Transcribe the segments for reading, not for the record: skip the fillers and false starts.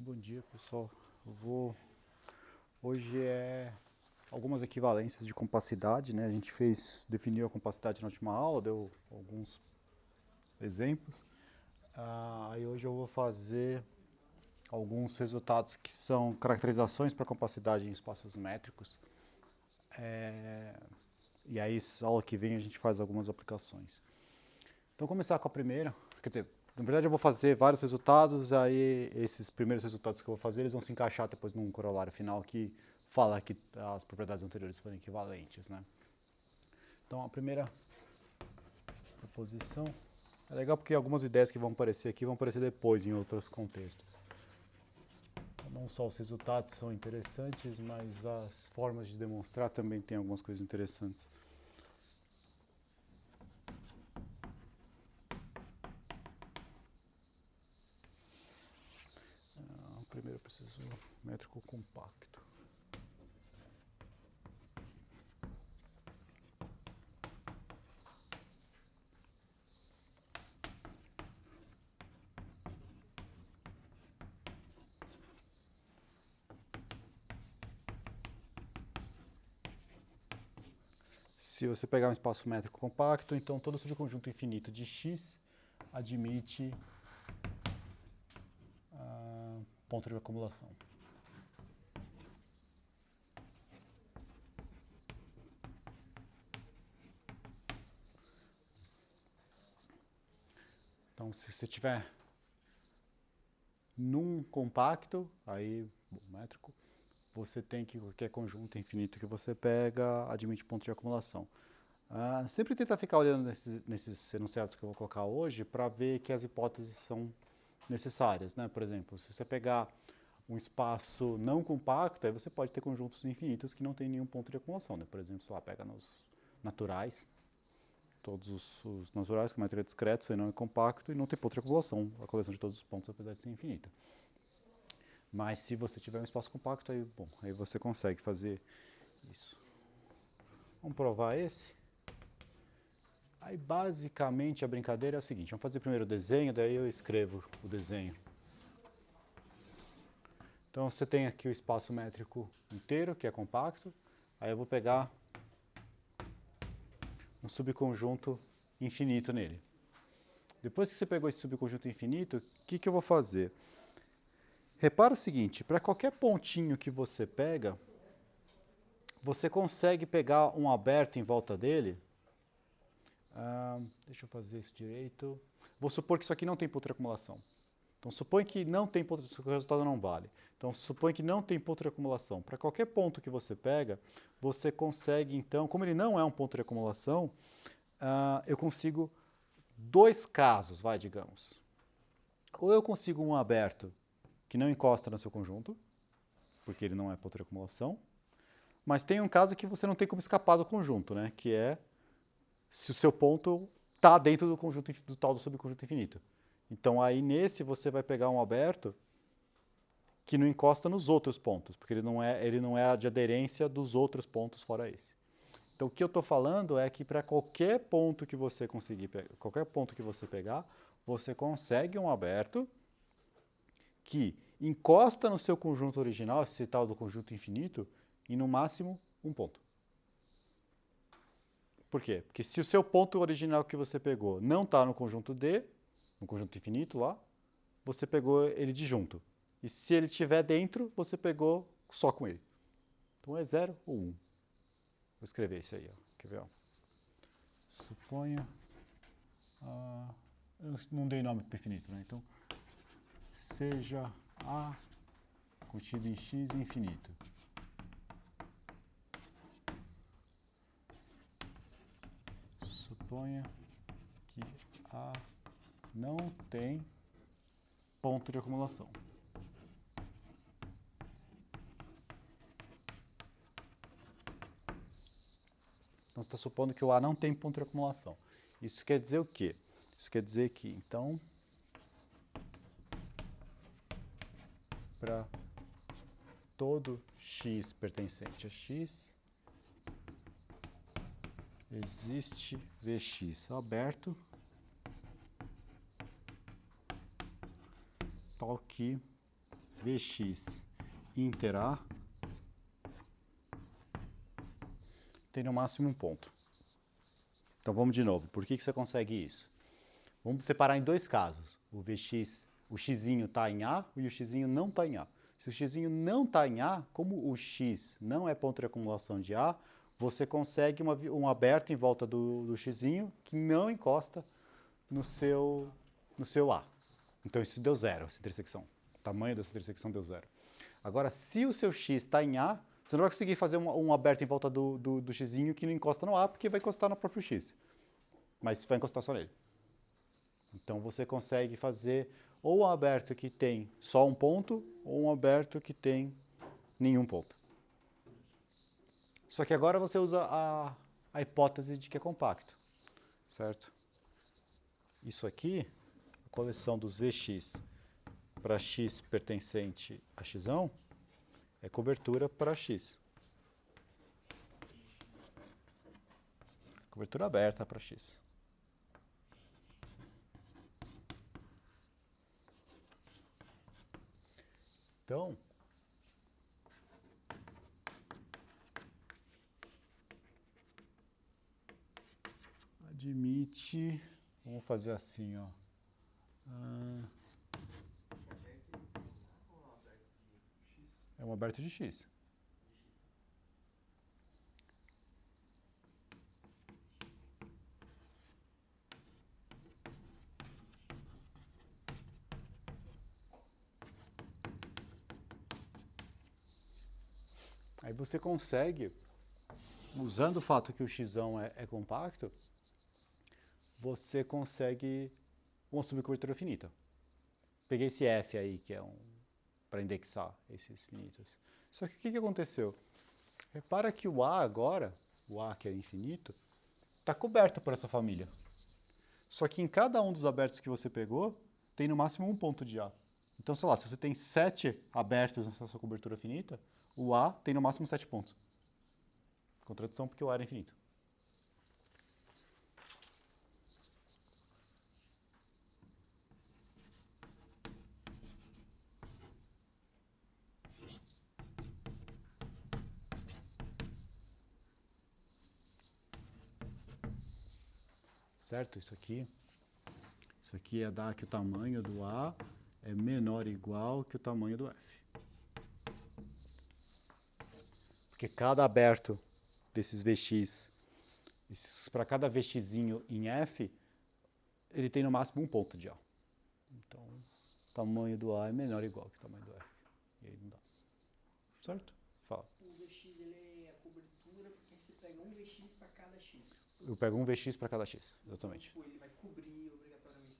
Bom dia, pessoal. Hoje é algumas equivalências de compacidade, né? A gente definiu a compacidade na última aula, deu alguns exemplos. Aí hoje eu vou fazer alguns resultados que são caracterizações para compacidade em espaços métricos. E aí, aula que vem, a gente faz algumas aplicações. Então, vou começar com a primeira. Quer dizer, na verdade, eu vou fazer vários resultados, aí esses primeiros resultados que eu vou fazer, eles vão se encaixar depois num corolário final que fala que as propriedades anteriores foram equivalentes, né? Então, a primeira proposição é legal porque algumas ideias que vão aparecer aqui vão aparecer depois em outros contextos. Então, não só os resultados são interessantes, mas as formas de demonstrar também tem algumas coisas interessantes. Primeiro eu preciso métrico compacto. Se você pegar um espaço métrico compacto, então todo subconjunto infinito de X admite ponto de acumulação. Então, se você tiver num compacto, aí, métrico, você tem que qualquer conjunto infinito que você pega admite ponto de acumulação. Sempre tentar ficar olhando nesses enunciados que eu vou colocar hoje para ver que as hipóteses são necessárias, né? Por exemplo, se você pegar um espaço não compacto, aí você pode ter conjuntos infinitos que não tem nenhum ponto de acumulação, né? Por exemplo, sei lá, pega nos naturais, todos os naturais com matéria discreta, isso aí não é compacto e não tem ponto de acumulação, a coleção de todos os pontos, apesar de ser infinita. Mas se você tiver um espaço compacto, aí, bom, aí você consegue fazer isso. Vamos provar esse. Aí, basicamente, a brincadeira é o seguinte, vamos fazer primeiro o desenho, daí eu escrevo o desenho. Então, você tem aqui o espaço métrico inteiro, que é compacto. Aí eu vou pegar um subconjunto infinito nele. Depois que você pegou esse subconjunto infinito, o que eu vou fazer? Repara o seguinte, para qualquer pontinho que você pega, você consegue pegar um aberto em volta dele. Deixa eu fazer isso direito. Vou supor que isso aqui não tem ponto de acumulação. Então, supõe que não tem ponto, o resultado não vale. Então, supõe que não tem ponto de acumulação. Para qualquer ponto que você pega, você consegue, então, como ele não é um ponto de acumulação, eu consigo dois casos, digamos. Ou eu consigo um aberto que não encosta no seu conjunto, porque ele não é ponto de acumulação, mas tem um caso que você não tem como escapar do conjunto, né? Que é se o seu ponto está dentro do conjunto do tal do subconjunto infinito. Então aí nesse você vai pegar um aberto que não encosta nos outros pontos, porque ele não é de aderência dos outros pontos fora esse. Então o que eu estou falando é que para qualquer ponto que você conseguir, qualquer ponto que você pegar, você consegue um aberto que encosta no seu conjunto original, esse tal do conjunto infinito, em no máximo um ponto. Por quê? Porque se o seu ponto original que você pegou não está no conjunto D, no conjunto infinito lá, você pegou ele de junto. E se ele estiver dentro, você pegou só com ele. Então é 0 ou 1. Vou escrever isso aí. Ó. Quer ver? Ó. Suponha... eu não dei nome para infinito, né? Então, seja A contido em x infinito. Suponha que A não tem ponto de acumulação. Então, você está supondo que o A não tem ponto de acumulação. Isso quer dizer o quê? Isso quer dizer que, então, para todo x pertencente a x, existe Vx aberto, tal que Vx inter A tem no máximo um ponto. Então vamos de novo. Por que você consegue isso? Vamos separar em dois casos. O Vx, o xzinho está em A e o xzinho não está em A. Se o xzinho não está em A, como o x não é ponto de acumulação de A, você consegue um aberto em volta do xzinho que não encosta no seu A. Então isso deu zero, essa intersecção. O tamanho dessa intersecção deu zero. Agora, se o seu x está em A, você não vai conseguir fazer um aberto em volta do xzinho que não encosta no A, porque vai encostar no próprio x. Mas vai encostar só nele. Então você consegue fazer ou um aberto que tem só um ponto, ou um aberto que tem nenhum ponto. Só que agora você usa a hipótese de que é compacto, certo? Isso aqui, a coleção dos Vx para x pertencente a x, é cobertura para x. Cobertura aberta para x. Então, admite, vamos fazer assim, ó. É um aberto de x. Aí você consegue, usando o fato que o x é compacto, você consegue uma subcobertura finita. Peguei esse F aí, que é para indexar esses finitos. Só que o que aconteceu? Repara que o A agora, o A que é infinito, está coberto por essa família. Só que em cada um dos abertos que você pegou, tem no máximo um ponto de A. Então, sei lá, se você tem 7 abertos nessa sua cobertura finita, o A tem no máximo 7 pontos. Contradição porque o A era infinito. Certo? Isso aqui é dar que o tamanho do A é menor ou igual que o tamanho do F. Porque cada aberto desses Vx, para cada Vxzinho em F, ele tem no máximo um ponto de A. Então, o tamanho do A é menor ou igual que o tamanho do F. E aí não dá. Certo? Fala. O Vx ele é a cobertura porque você pega um Vx para cada x. Eu pego um Vx para cada X, exatamente. Então, tipo, ele vai cobrir obrigatoriamente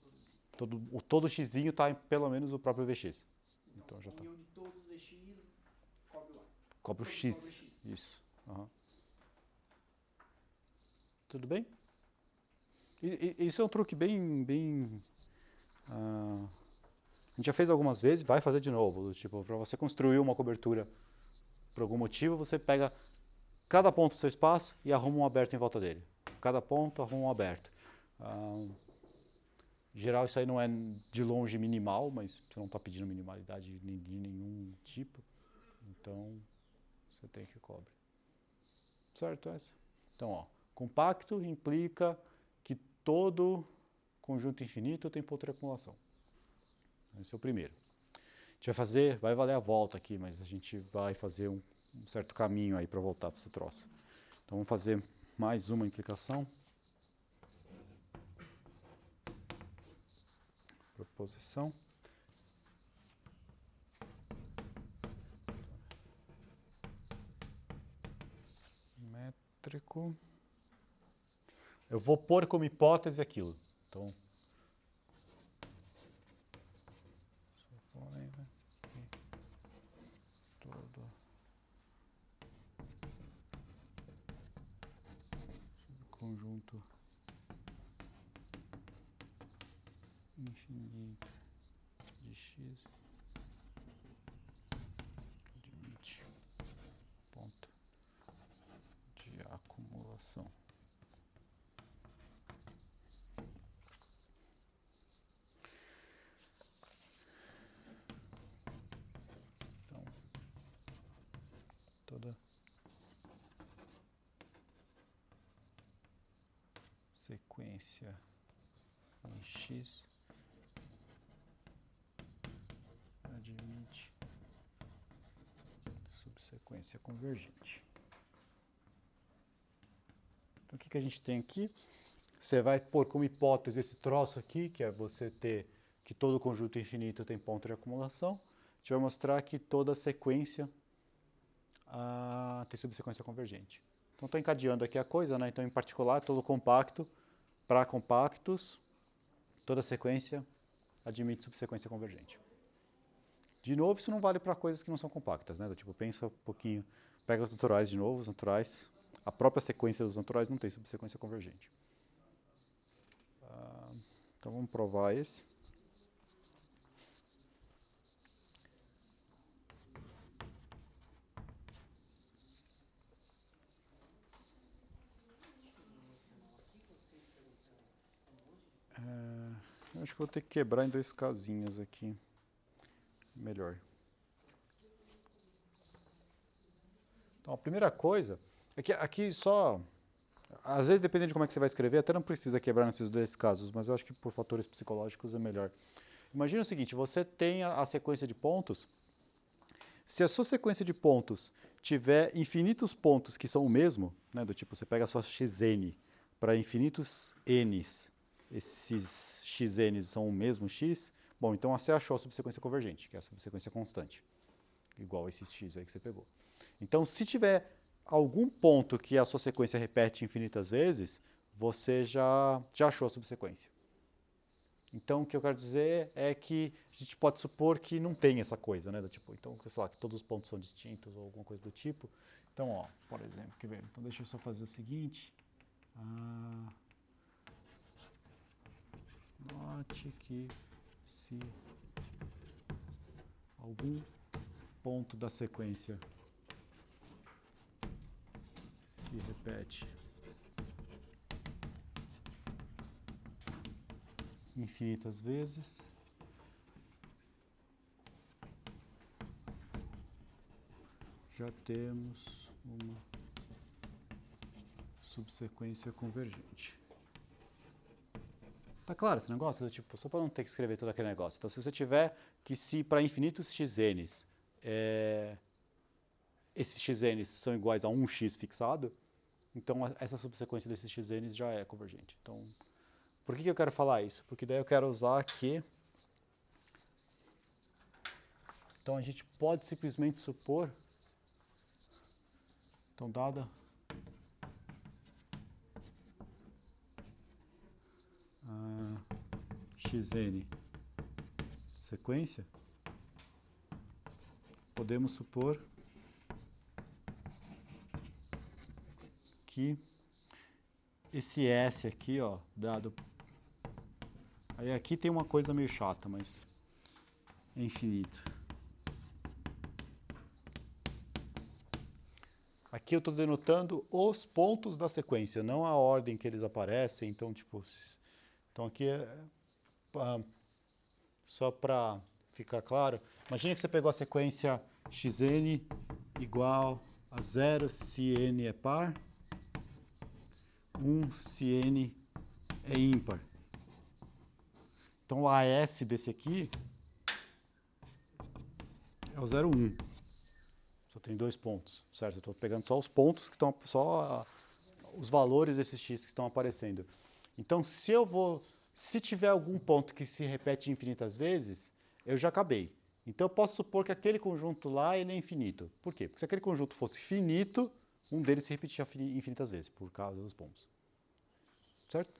Todo xzinho está em pelo menos o próprio Vx. Então Já a tá. união de todos os Vx cobre o A. Cobre o Cobre o X. X. Isso. Uhum. Tudo bem? Isso é um truque bem a gente já fez algumas vezes, vai fazer de novo. Tipo, para você construir uma cobertura por algum motivo, você pega cada ponto do seu espaço e arruma um aberto em volta dele. Cada ponto arruma um aberto. Em geral, isso aí não é de longe minimal, mas você não está pedindo minimalidade de nenhum tipo. Então, você tem que cobrir. Certo? Essa? Então, ó, compacto implica que todo conjunto infinito tem ponto de acumulação. Esse é o primeiro. A gente vai valer a volta aqui, mas a gente vai fazer um certo caminho aí para voltar para esse troço. Então vamos fazer mais uma implicação. Proposição. Métrico. Eu vou pôr como hipótese aquilo. Então, suponha que todo subconjunto infinito de x admite ponto de acumulação. Toda sequência em X admite subsequência convergente. Então, o que a gente tem aqui? Você vai pôr como hipótese esse troço aqui, que é você ter que todo conjunto infinito tem ponto de acumulação. A gente vai mostrar que toda sequência tem subsequência convergente. Então, estou encadeando aqui a coisa, né? Então, em particular, todo compacto, para compactos, toda sequência admite subsequência convergente. De novo, isso não vale para coisas que não são compactas, né? Tipo, pensa um pouquinho, pega os naturais de novo, os naturais, a própria sequência dos naturais não tem subsequência convergente. Então vamos provar esse. Eu acho que vou ter que quebrar em 2 casinhos aqui. Melhor. Então, a primeira coisa é que aqui só... Às vezes, dependendo de como é que você vai escrever, até não precisa quebrar nesses 2 casos, mas eu acho que por fatores psicológicos é melhor. Imagina o seguinte, você tem a sequência de pontos. Se a sua sequência de pontos tiver infinitos pontos que são o mesmo, né, do tipo, você pega a sua xn para infinitos n's, esses xn's são o mesmo x, bom, então você achou a subsequência convergente, que é a subsequência constante, igual a esse x aí que você pegou. Então, se tiver algum ponto que a sua sequência repete infinitas vezes, você já achou a subsequência. Então, o que eu quero dizer é que a gente pode supor que não tem essa coisa, né? Do tipo, então, sei lá, que todos os pontos são distintos ou alguma coisa do tipo. Então, ó, por exemplo, quer ver? Então, deixa eu só fazer o seguinte. Note que se algum ponto da sequência se repete infinitas vezes, já temos uma subsequência convergente. Tá claro esse negócio? Tipo, só para não ter que escrever todo aquele negócio. Então, se você tiver que se para infinitos xn's, esses xn's são iguais a um x fixado, então essa subsequência desses xn's já é convergente. Então, por que eu quero falar isso? Porque daí eu quero usar que... Então, a gente pode simplesmente supor... Então, dada xn sequência, podemos supor que esse S aqui, ó, dado... Aí aqui tem uma coisa meio chata, mas é infinito. Aqui eu estou denotando os pontos da sequência, não a ordem que eles aparecem. Então, tipo, então aqui só para ficar claro, imagina que você pegou a sequência xn igual a 0 se n é par, 1 se n é ímpar. Então, o AS desse aqui é o 0, 1. Só tem 2 pontos, certo? Eu estou pegando só os pontos que estão, só os valores desses x que estão aparecendo. Então, se tiver algum ponto que se repete infinitas vezes, eu já acabei. Então, eu posso supor que aquele conjunto lá ele é infinito. Por quê? Porque se aquele conjunto fosse finito, um deles se repetia infinitas vezes, por causa dos pontos. Certo?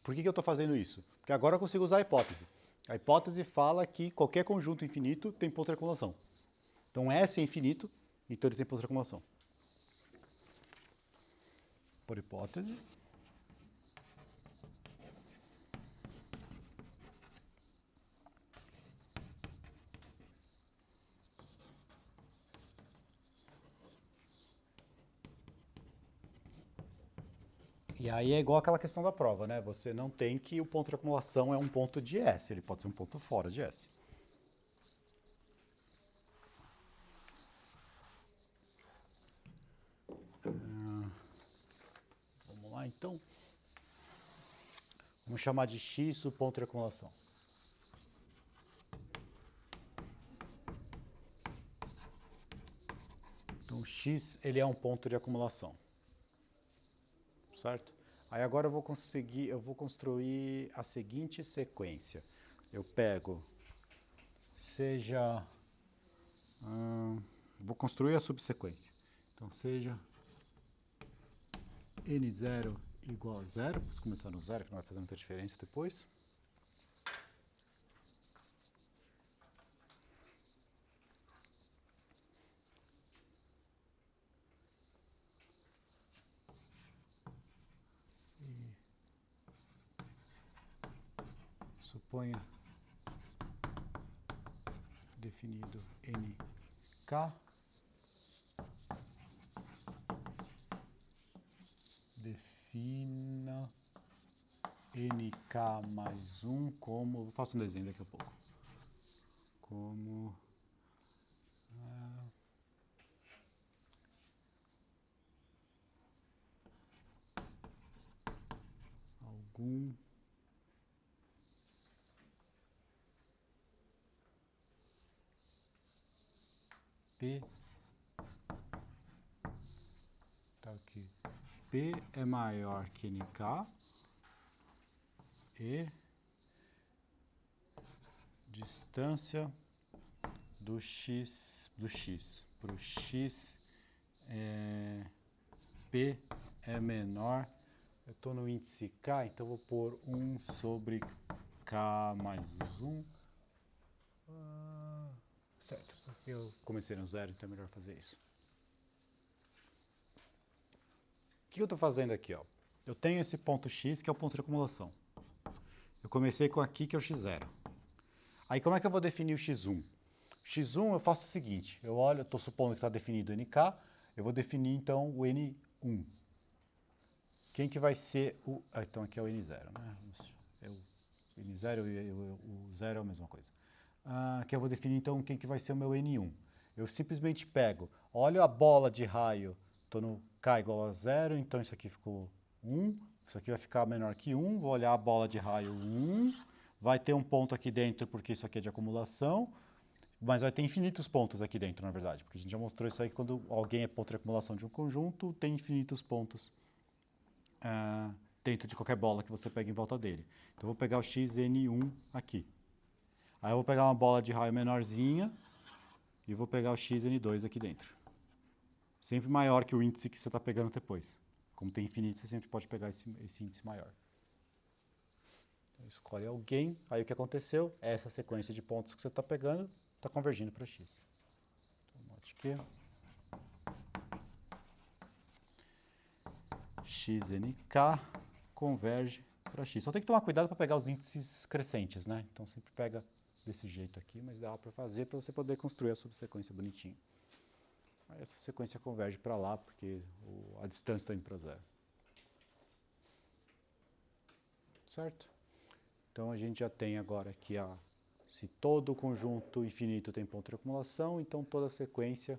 Por que eu estou fazendo isso? Porque agora eu consigo usar a hipótese. A hipótese fala que qualquer conjunto infinito tem ponto de acumulação. Então, S é infinito, então ele tem ponto de acumulação. Por hipótese. E aí é igual aquela questão da prova, né? Você não tem que o ponto de acumulação é um ponto de S, ele pode ser um ponto fora de S. Então, vamos chamar de x o ponto de acumulação. Então, x ele é um ponto de acumulação, certo? Aí agora eu vou construir a seguinte sequência. Eu pego, vou construir a subsequência. Então, seja n0 igual a 0, vamos começar no 0, que não vai fazer muita diferença depois. Suponha definido nk, defina nk mais 1 como, vou fazer um desenho daqui a pouco, como algum P, tá aqui, P é maior que nk e distância do x para o x P é menor, eu estou no índice K, então vou pôr 1 sobre K mais 1. Certo, porque eu comecei no 0, então é melhor fazer isso. O que eu estou fazendo aqui? Ó? Eu tenho esse ponto x, que é o ponto de acumulação. Eu comecei com aqui, que é o x0. Aí como é que eu vou definir o x1? x1 eu faço o seguinte, eu olho, estou supondo que está definido nk, eu vou definir então o n1. Quem que vai ser o... então aqui é o n0, né? O n0 e o 0 é a mesma coisa. Que eu vou definir então quem que vai ser o meu n1. Eu simplesmente pego, olho a bola de raio, estou no k igual a 0, então isso aqui ficou 1, isso aqui vai ficar menor que 1, vou olhar a bola de raio 1, vai ter um ponto aqui dentro porque isso aqui é de acumulação, mas vai ter infinitos pontos aqui dentro, na verdade, porque a gente já mostrou isso aí que quando alguém é ponto de acumulação de um conjunto, tem infinitos pontos dentro de qualquer bola que você pega em volta dele. Então eu vou pegar o xn1 aqui. Aí eu vou pegar uma bola de raio menorzinha e vou pegar o xn2 aqui dentro. Sempre maior que o índice que você está pegando depois. Como tem infinito, você sempre pode pegar esse índice maior. Então, escolhe alguém, aí o que aconteceu? Essa sequência de pontos que você está pegando está convergindo para x. Então, note que xnk converge para x. Só tem que tomar cuidado para pegar os índices crescentes, né? Então sempre pega desse jeito aqui, mas dá para fazer para você poder construir a subsequência bonitinho. Aí essa sequência converge para lá, porque a distância está indo para 0. Certo? Então a gente já tem agora aqui, se todo o conjunto infinito tem ponto de acumulação, então toda sequência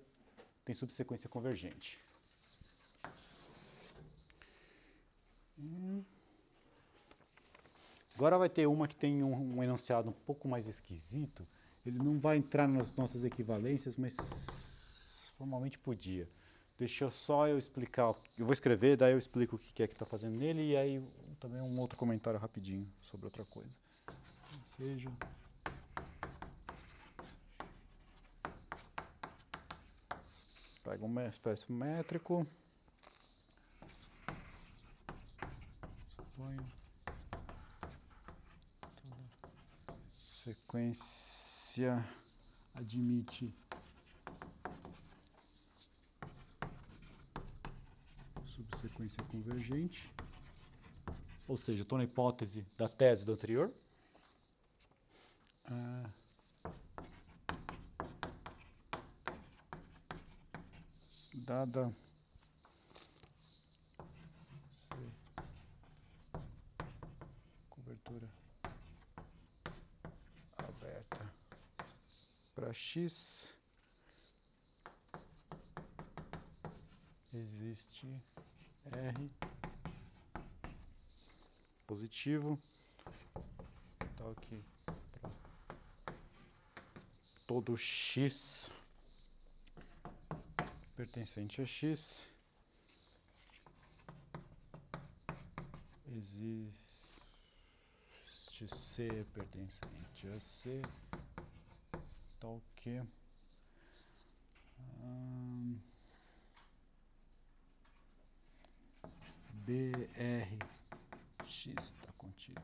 tem subsequência convergente. Agora vai ter uma que tem um enunciado um pouco mais esquisito. Ele não vai entrar nas nossas equivalências, mas formalmente podia. Deixa eu só explicar. Eu vou escrever, daí eu explico o que é que está fazendo nele e aí também um outro comentário rapidinho sobre outra coisa. Ou seja, pega um espécie métrico. Suponho toda sequência admite subsequência convergente. Ou seja, estou na hipótese da tese do anterior. Dada cobertura aberta para x, existe R positivo. Então aqui todo x pertencente a x existe C pertencente a C, tal que BRX está contido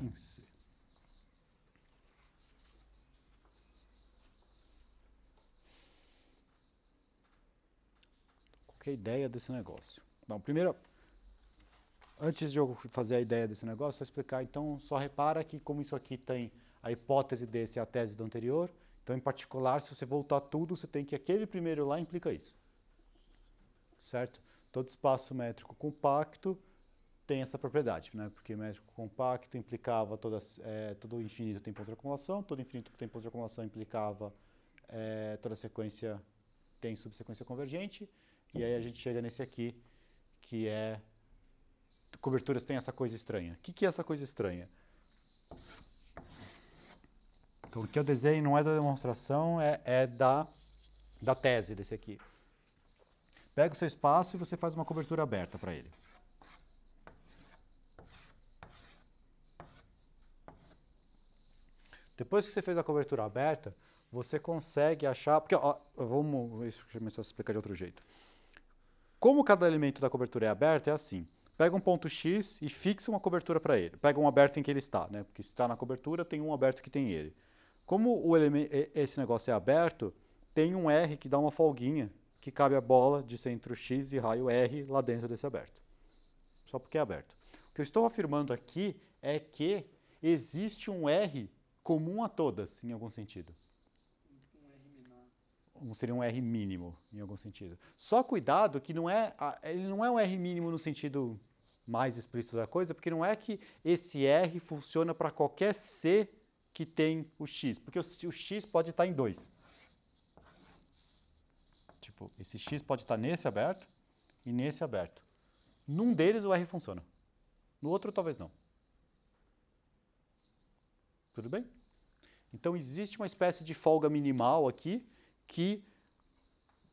em C. Qual que é a ideia desse negócio? Bom, primeiro, antes de eu fazer a ideia desse negócio, vou explicar, então, só repara que como isso aqui tem a hipótese desse e a tese do anterior, então, em particular, se você voltar tudo, você tem que aquele primeiro lá implica isso. Certo? Todo espaço métrico compacto tem essa propriedade, né? Porque métrico compacto implicava todo infinito tem ponto de acumulação, todo infinito que tem ponto de acumulação implicava toda sequência tem subsequência convergente, e aí a gente chega nesse aqui, que é coberturas tem essa coisa estranha. O que é essa coisa estranha? Então, o que eu desenho não é da demonstração, é da tese desse aqui. Pega o seu espaço e você faz uma cobertura aberta para ele. Depois que você fez a cobertura aberta, você consegue achar... Porque, ó, deixa eu começar a explicar de outro jeito. Como cada elemento da cobertura é aberto, é assim. Pega um ponto X e fixa uma cobertura para ele. Pega um aberto em que ele está, né? Porque se está na cobertura, tem um aberto que tem ele. Como esse negócio é aberto, tem um R que dá uma folguinha, que cabe a bola de centro X e raio R lá dentro desse aberto. Só porque é aberto. O que eu estou afirmando aqui é que existe um R comum a todas, em algum sentido. Um R menor. Seria um R mínimo, em algum sentido. Só cuidado que ele não é um R mínimo no sentido mais explícito da coisa, porque não é que esse R funciona para qualquer C que tem o X, porque o X pode estar em 2. Tipo, esse X pode estar nesse aberto e nesse aberto. Num deles o R funciona. No outro talvez não. Tudo bem? Então existe uma espécie de folga minimal aqui que,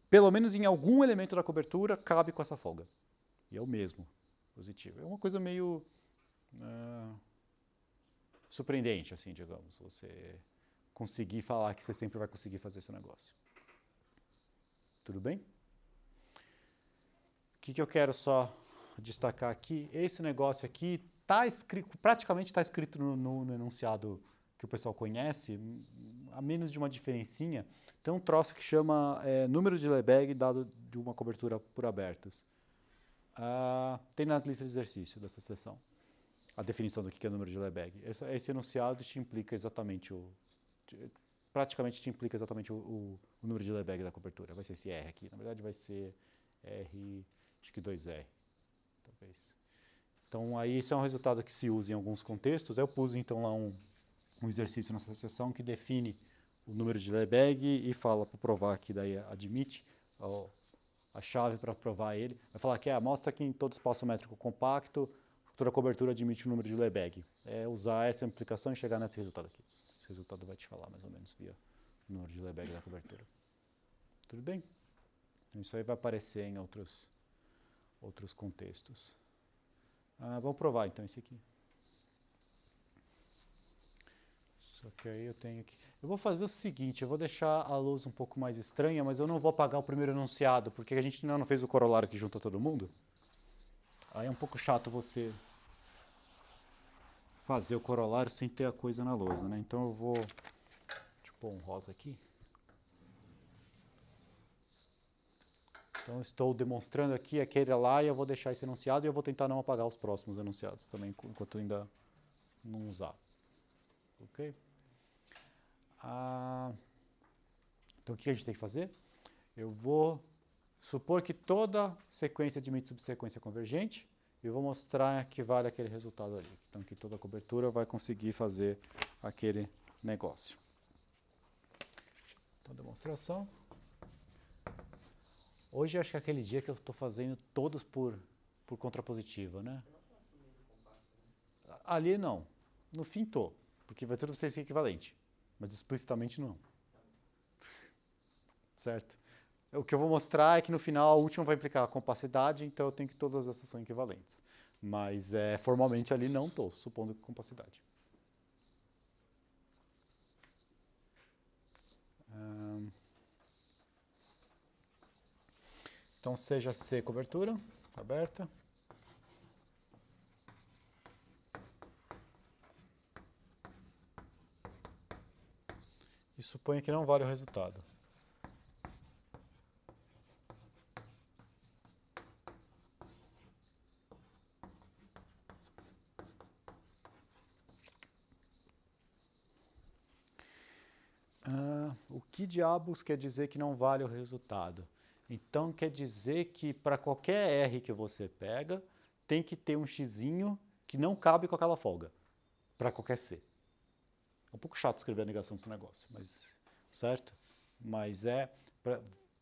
pelo menos em algum elemento da cobertura, cabe com essa folga. E é o mesmo, positivo. É uma coisa meio surpreendente, assim, digamos, você conseguir falar que você sempre vai conseguir fazer esse negócio. Tudo bem? O que eu quero só destacar aqui? Esse negócio aqui tá escrito, praticamente está escrito no enunciado que o pessoal conhece, a menos de uma diferencinha. Tem um troço que chama número de Lebesgue dado de uma cobertura por abertos. Tem nas listas de exercício dessa sessão a definição do que é número de Lebesgue. Esse enunciado te implica exatamente praticamente te implica exatamente o número de Lebesgue da cobertura. Vai ser esse R aqui. Na verdade vai ser R, acho que 2R, talvez. Então aí isso é um resultado que se usa em alguns contextos. Eu pus então lá um exercício nessa sessão que define o número de Lebesgue e fala para provar que daí admite a chave para provar ele. Vai falar que mostra que em todo espaço métrico compacto toda cobertura admite o número de Lebesgue. É usar essa implicação e chegar nesse resultado aqui. Esse resultado vai te falar mais ou menos via o número de Lebesgue da cobertura. Tudo bem? Então, isso aí vai aparecer em outros contextos. Vamos provar então esse aqui. Só que aí eu tenho que... Eu vou fazer o seguinte, eu vou deixar a luz um pouco mais estranha, mas eu não vou apagar o primeiro enunciado, porque a gente não fez o corolário que junta todo mundo. Aí é um pouco chato você fazer o corolário sem ter a coisa na lousa, né? Então eu vou... Deixa eu pôr um rosa aqui. Então eu estou demonstrando aqui aquele lá e eu vou deixar esse enunciado e eu vou tentar não apagar os próximos enunciados também, enquanto eu ainda não usar. Ok? Então o que a gente tem que fazer? Eu vou supor que toda sequência admite subsequência convergente e vou mostrar que vale aquele resultado ali. Então que toda cobertura vai conseguir fazer aquele negócio. Então demonstração. Hoje acho que é aquele dia que eu estou fazendo todos por contrapositiva, né? Você não está assumindo compacto, né? Ali não. No fim tô, porque vai tudo ser equivalente, mas explicitamente não. Certo? O que eu vou mostrar é que no final a última vai implicar a compacidade, então eu tenho que todas essas são equivalentes. Mas formalmente ali não estou supondo compacidade. Então seja C cobertura, aberta. E suponha que não vale o resultado. O que diabos quer dizer que não vale o resultado? Então quer dizer que para qualquer R que você pega, tem que ter um xzinho que não cabe com aquela folga, para qualquer C. É um pouco chato escrever a negação desse negócio, mas certo? Mas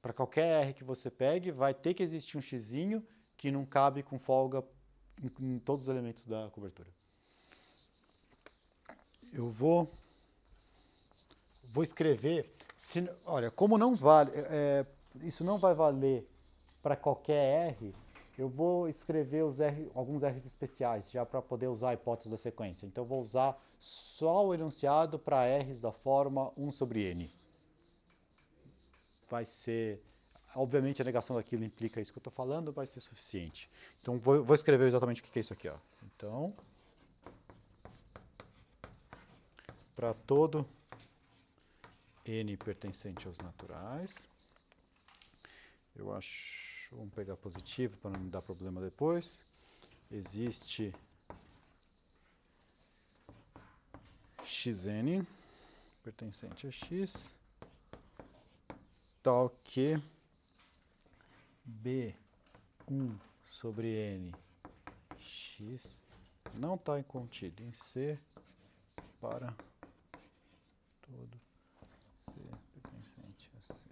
para qualquer R que você pegue, vai ter que existir um xzinho que não cabe com folga em todos os elementos da cobertura. Eu vou escrever. Olha, como não vale, isso não vai valer para qualquer R, eu vou escrever alguns R's especiais, já para poder usar a hipótese da sequência. Então, eu vou usar só o enunciado para R's da forma 1 sobre N. Vai ser, obviamente, a negação daquilo implica isso que eu estou falando, vai ser suficiente. Então, vou escrever exatamente o que é isso aqui. Ó. Então, para todo N pertencente aos naturais, eu acho, vamos pegar positivo para não me dar problema depois, existe xn pertencente a x, tal que B1 sobre N x não está contido em C para todo C pertencente a C.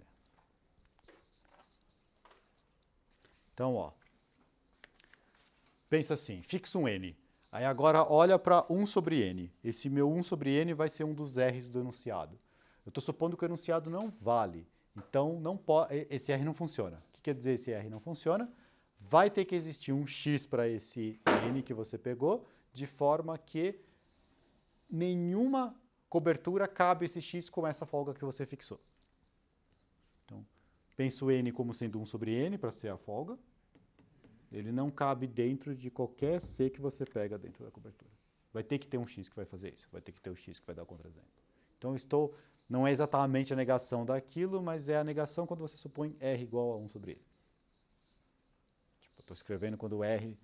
Então, ó, pensa assim, fixa um N. Aí agora olha para 1 sobre N. Esse meu 1 sobre N vai ser um dos R's do enunciado. Eu estou supondo que o enunciado não vale. Então, esse R não funciona. O que quer dizer esse R não funciona? Vai ter que existir um X para esse N que você pegou, de forma que nenhuma cobertura cabe esse X com essa folga que você fixou. Então, penso N como sendo 1 sobre N para ser a folga. Ele não cabe dentro de qualquer C que você pega dentro da cobertura. Vai ter que ter um X que vai fazer isso, vai ter que ter um X que vai dar o contra-exemplo. Então, não é exatamente a negação daquilo, mas é a negação quando você supõe R igual a 1 sobre N. Tipo, eu estou escrevendo quando R,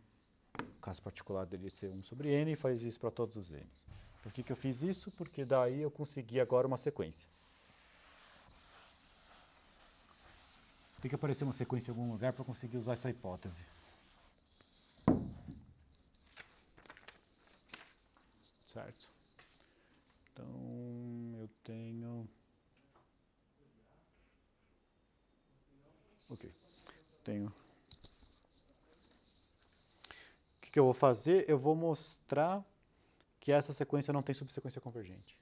o caso particular dele ser 1 sobre N, e faz isso para todos os N's. Por que eu fiz isso? Porque daí eu consegui agora uma sequência. Tem que aparecer uma sequência em algum lugar para conseguir usar essa hipótese. Certo? Então, eu tenho... Ok. Tenho... O que eu vou fazer? Eu vou mostrar que essa sequência não tem subsequência convergente.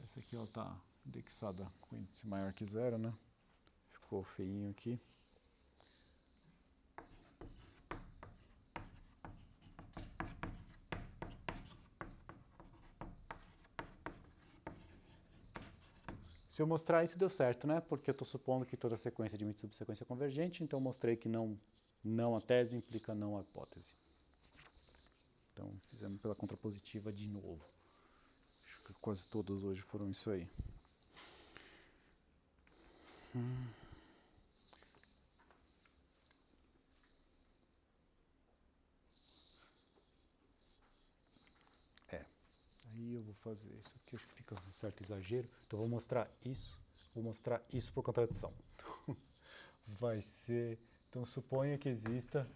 Essa aqui está indexada com índice maior que 0, né? Ficou feinho aqui. Se eu mostrar isso, deu certo, né? Porque eu estou supondo que toda sequência admite subsequência convergente, então eu mostrei que não a tese implica não a hipótese. Então, fizemos pela contrapositiva de novo. Acho que quase todos hoje foram isso aí. Aí eu vou fazer isso aqui, acho que fica um certo exagero. Então, vou mostrar isso por contradição. Vai ser... Então, suponha que exista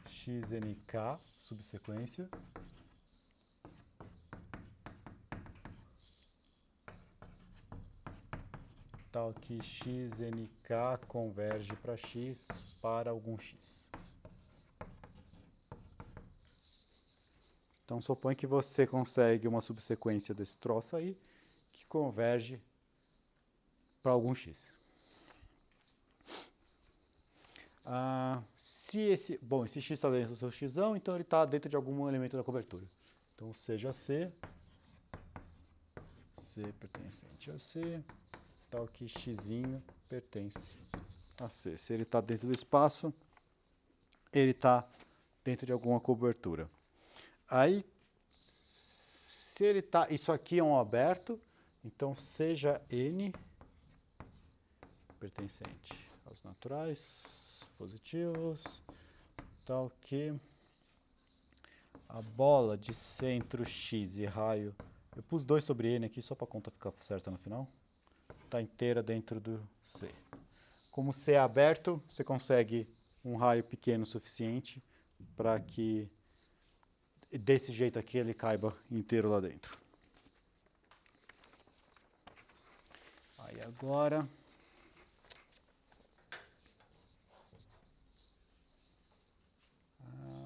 xnk subsequência tal que xnk converge para x para algum x. Então, supõe que você consegue uma subsequência desse troço aí que converge para algum x. Se esse x está dentro do seu x, então ele está dentro de algum elemento da cobertura. Então, seja C pertencente a C, tal que x pertence a C. Se ele está dentro do espaço, ele está dentro de alguma cobertura. Aí, se ele está... Isso aqui é um aberto, então seja N pertencente aos naturais positivos, tal que a bola de centro x e raio... Eu pus 2 sobre N aqui só para a conta ficar certa no final. Está inteira dentro do C. Como C é aberto, você consegue um raio pequeno o suficiente para que desse jeito aqui ele caiba inteiro lá dentro. Aí agora...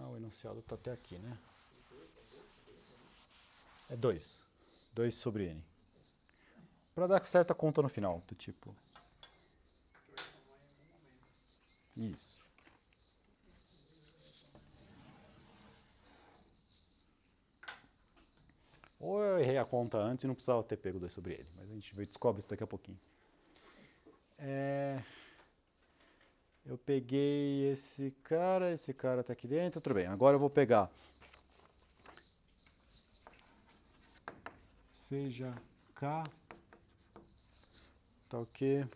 o enunciado está até aqui, né? É 2. 2 sobre N. Para dar certa conta no final, do tipo... Isso. Ou eu errei a conta antes e não precisava ter pego 2 sobre N, mas a gente descobre isso daqui a pouquinho. Eu peguei esse cara tá aqui dentro, tudo bem. Agora eu vou pegar... Seja K, tal que...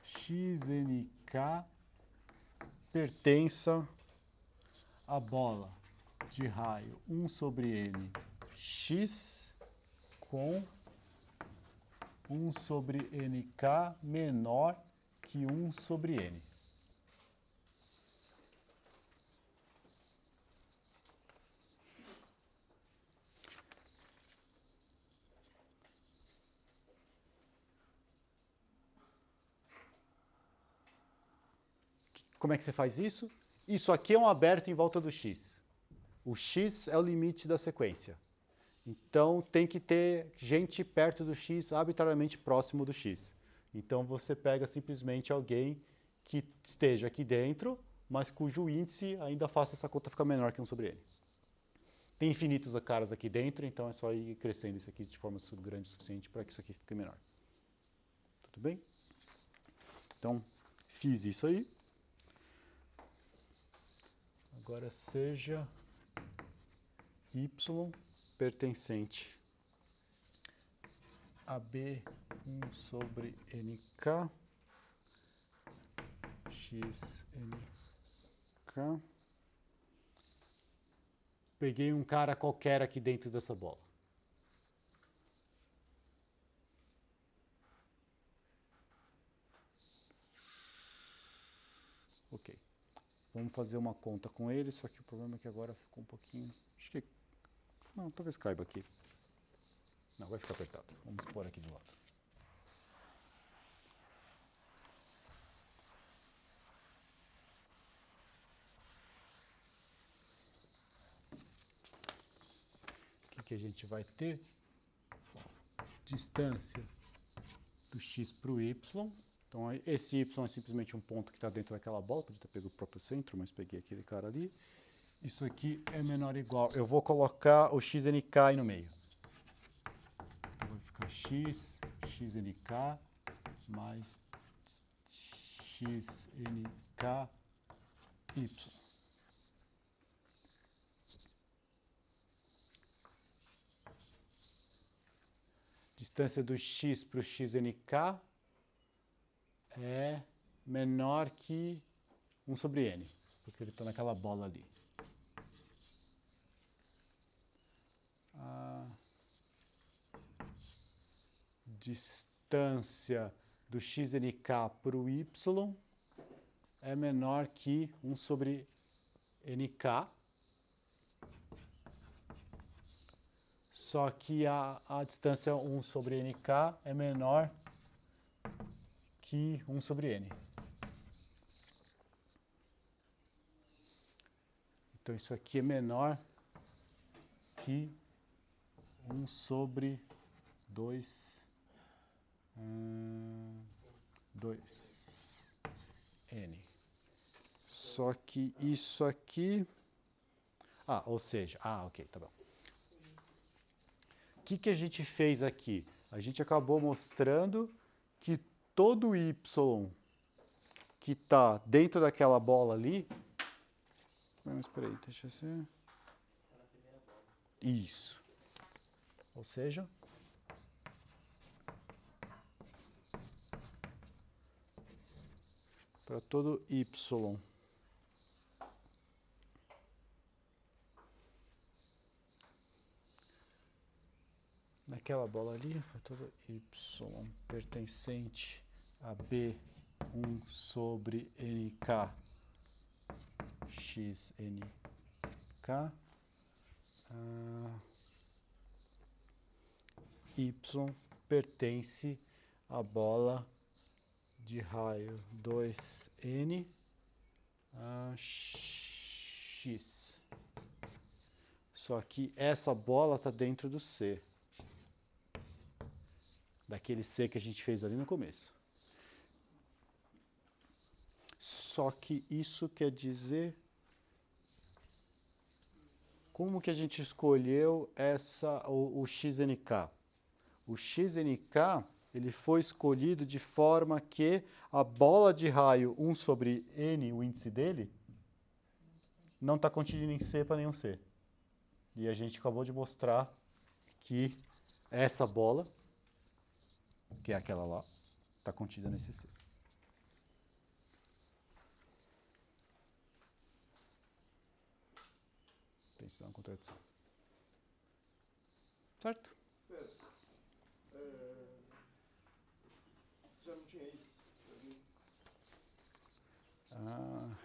xnk pertença à bola de raio 1 sobre n x com 1 sobre nk menor que 1 sobre n. Como é que você faz isso? Isso aqui é um aberto em volta do x. O x é o limite da sequência. Então, tem que ter gente perto do x, arbitrariamente próximo do x. Então, você pega simplesmente alguém que esteja aqui dentro, mas cujo índice ainda faça essa conta ficar menor que 1 sobre n. Tem infinitos caras aqui dentro, então é só ir crescendo isso aqui de forma grande o suficiente para que isso aqui fique menor. Tudo bem? Então, fiz isso aí. Agora seja y pertencente a B1 sobre nk, x nk. Peguei um cara qualquer aqui dentro dessa bola. Ok. Vamos fazer uma conta com ele, só que o problema é que agora ficou um pouquinho... Acho que... Não, talvez caiba aqui. Não, vai ficar apertado. Vamos pôr aqui do lado. O que a gente vai ter? Distância do x para o y. Então, esse y é simplesmente um ponto que está dentro daquela bola. Podia ter pego o próprio centro, mas peguei aquele cara ali. Isso aqui é menor ou igual. Eu vou colocar o xnk aí no meio. Então, vai ficar xnk mais xnk y. Distância do x para o xnk é menor que 1 sobre n, porque ele está naquela bola ali. A distância do xnk para o y é menor que 1 sobre nk Só que a distância 1 sobre nk é menor que 1 sobre n. Então isso aqui é menor que 1 sobre 2, 2n. Só que isso aqui... ou seja... ok, tá bom. O que a gente fez aqui? A gente acabou mostrando que todo y que está dentro daquela bola ali... Mas espera aí, deixa eu ser... Tá na primeira bola. Isso. Ou seja... para todo y naquela bola ali, para todo y pertencente a B1 sobre nk xnk, y pertence à bola de raio 2n x. Só que essa bola está dentro do C. Daquele C que a gente fez ali no começo. Só que isso quer dizer... Como que a gente escolheu o xnk? O xnk ele foi escolhido de forma que a bola de raio 1 sobre n, o índice dele, não está contido em C para nenhum C. E a gente acabou de mostrar que essa bola, que é aquela lá, está contida nesse C. Tem que dar uma contradição. Certo? Espera. Já não tinha isso pra mim?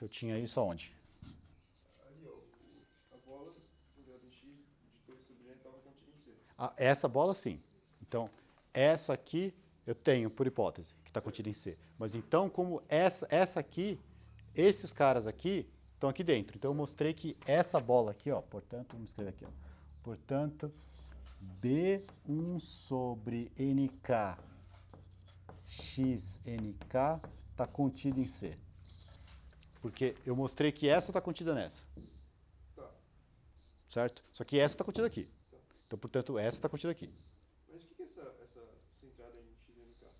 Eu tinha isso aonde? Ali, ó. A bola integrada em x de 2 sobre n estava contida em C. Essa bola, sim. Então, essa aqui eu tenho, por hipótese, que está contida em C. Mas então, como essa aqui, esses caras aqui, estão aqui dentro. Então, eu mostrei que essa bola aqui, ó, portanto, vamos escrever aqui, ó. Portanto, B1 sobre nk xnk está contida em C. Porque eu mostrei que essa está contida nessa. Tá. Certo? Só que essa está contida aqui. Tá. Então, portanto, essa está contida aqui. Mas o que é essa centrada em xnk? Essa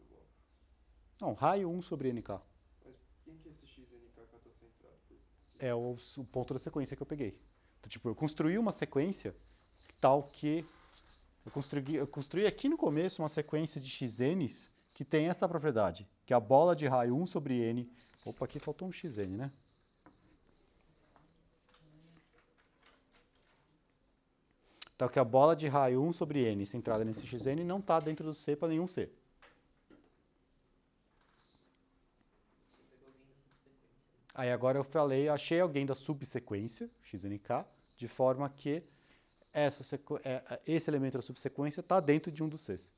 bola. Não, raio 1 sobre nk. Mas quem que é esse xnk que está centrado? É o ponto da sequência que eu peguei. Então, tipo, eu construí uma sequência tal que... Eu construí aqui no começo uma sequência de xn's que tem essa propriedade, que a bola de raio 1 sobre n... Opa, aqui faltou um xn, né? Então, que a bola de raio 1 sobre n centrada nesse xn não está dentro do C para nenhum C. Você pegou alguém da subsequência. Aí agora eu falei, achei alguém da subsequência, xnk, de forma que esse elemento da subsequência está dentro de um dos Cs. O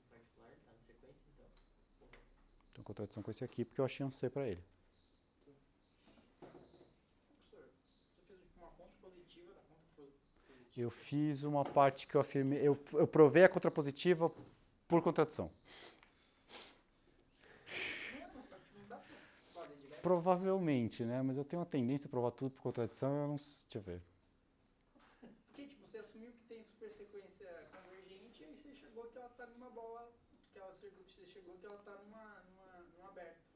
particular tá na sequência, então. Correto. Então, contradição com esse aqui, porque eu achei um C para ele. Professor, você fez tipo uma contrapositiva da contrapositiva. Eu fiz uma parte que eu afirmei... Eu provei a contrapositiva por contradição. Não dá pra fazer direto. Provavelmente, né? Mas eu tenho uma tendência a provar tudo por contradição, eu não... Deixa eu ver. Porque, tipo, você assumiu que tem supersequência convergente, aí você chegou que ela tá numa bola, você chegou que ela tá num aberto.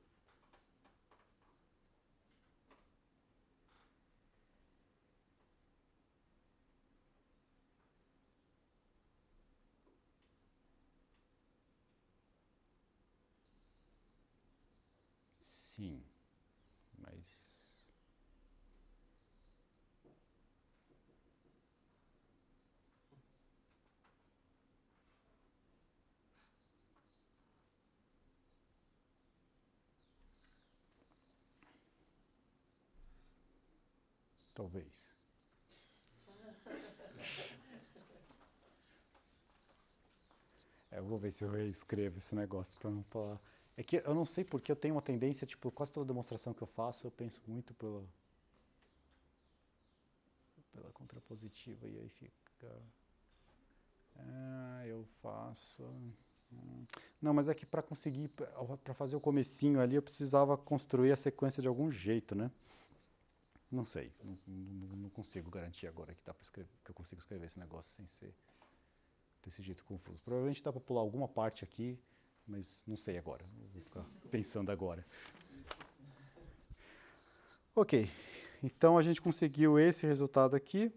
Sim, mas... Talvez. Eu vou ver se eu reescrevo esse negócio para não falar. É que eu não sei porque eu tenho uma tendência, tipo, quase toda demonstração que eu faço, eu penso muito pela contrapositiva e aí fica. Eu faço. Não, mas é que para conseguir, para fazer o comecinho ali, eu precisava construir a sequência de algum jeito, né? Não sei, não consigo garantir agora que dá para escrever, que eu consigo escrever esse negócio sem ser desse jeito confuso. Provavelmente dá para pular alguma parte aqui, mas não sei agora. Vou ficar pensando agora. Ok, então a gente conseguiu esse resultado aqui.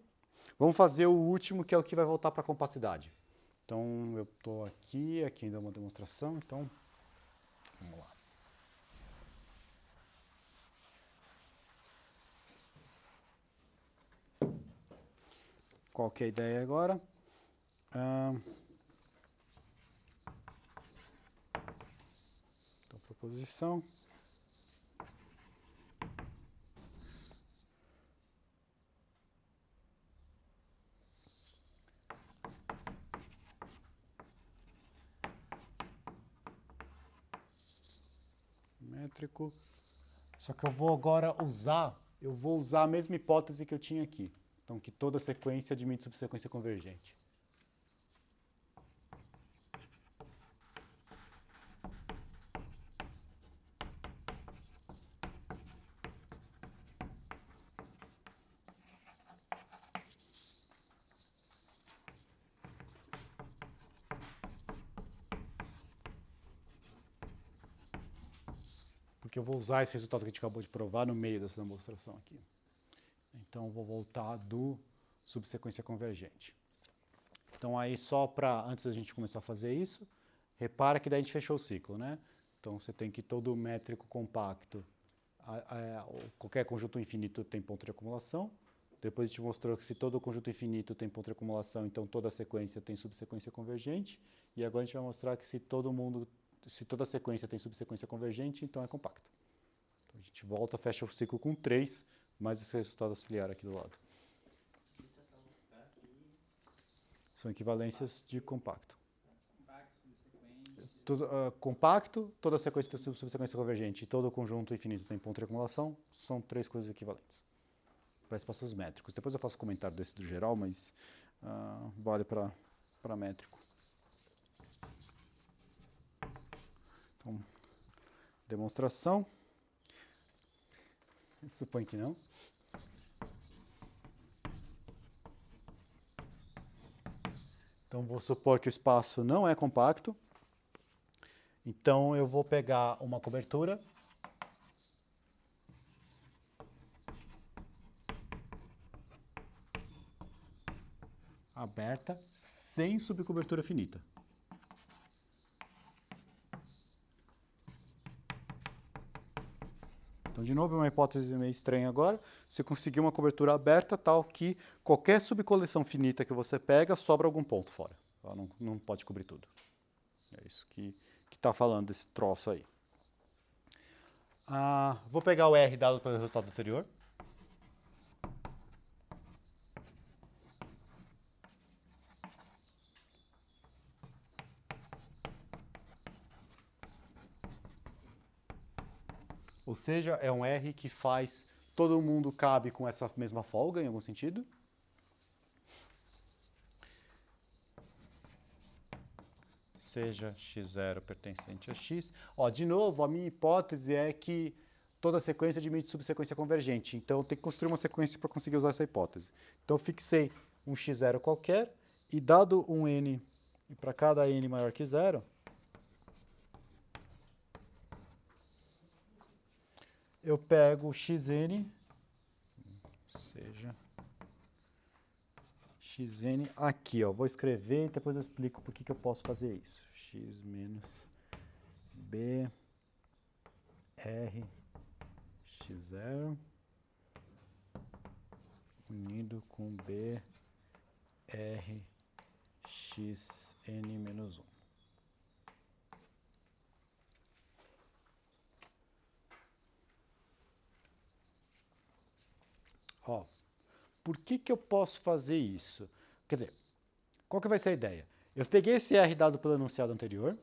Vamos fazer o último, que é o que vai voltar para a compacidade. Então eu estou aqui ainda é uma demonstração, então vamos lá. Qual que é a ideia agora? Então, proposição. Métrico. Só que eu vou agora usar a mesma hipótese que eu tinha aqui. Então, que toda sequência admite subsequência convergente. Porque eu vou usar esse resultado que a gente acabou de provar no meio dessa demonstração aqui. Então, eu vou voltar do subsequência convergente. Então, aí só para, antes da gente começar a fazer isso, repara que daí a gente fechou o ciclo, né? Então, você tem que todo métrico compacto, qualquer conjunto infinito tem ponto de acumulação. Depois a gente mostrou que se todo conjunto infinito tem ponto de acumulação, então toda sequência tem subsequência convergente. E agora a gente vai mostrar que se toda sequência tem subsequência convergente, então é compacto. Então a gente volta, fecha o ciclo com 3, mais esse resultado auxiliar aqui do lado. Isso é para mostrar que São equivalências de compacto. Compacto, subsequência. Compacto, toda sequência tem subsequência convergente e todo conjunto infinito tem ponto de acumulação, são 3 coisas equivalentes. Para espaços métricos. Depois eu faço comentário desse do geral, mas vale para métrico. Então, demonstração. Supõe que não. Então, vou supor que o espaço não é compacto. Então, eu vou pegar uma cobertura aberta sem subcobertura finita. Então, de novo, é uma hipótese meio estranha agora. Você conseguiu uma cobertura aberta tal que qualquer subcoleção finita que você pega, sobra algum ponto fora. Ela não pode cobrir tudo. É isso que está falando desse troço aí. Vou pegar o R dado pelo resultado anterior. Ou seja, é um R que faz todo mundo cabe com essa mesma folga, em algum sentido. Seja x0 pertencente a x. De novo, a minha hipótese é que toda sequência admite subsequência convergente. Então, eu tenho que construir uma sequência para conseguir usar essa hipótese. Então, eu fixei um x0 qualquer e dado um n, e para cada n maior que 0, eu pego xn, seja xn aqui, vou escrever e depois eu explico por que eu posso fazer isso. X menos b r x0 unido com b r xn menos 1. Por que eu posso fazer isso? Quer dizer, qual que vai ser a ideia? Eu peguei esse R dado pelo enunciado anterior.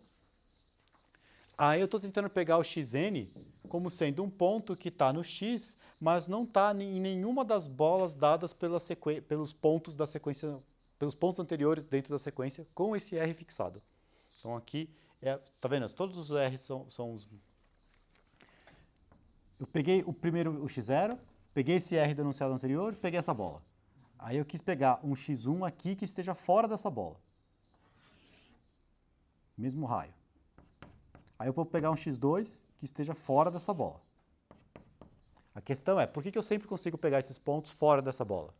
Aí eu estou tentando pegar o xn como sendo um ponto que está no x, mas não está em nenhuma das bolas dadas pelos pontos da sequência, pelos pontos anteriores dentro da sequência, com esse R fixado. Então aqui, tá vendo? Todos os R são os... Eu peguei o primeiro, o x0, peguei esse R do enunciado anterior, peguei essa bola. Aí eu quis pegar um x1 aqui que esteja fora dessa bola. Mesmo raio. Aí eu vou pegar um x2 que esteja fora dessa bola. A questão é, por que eu sempre consigo pegar esses pontos fora dessa bola?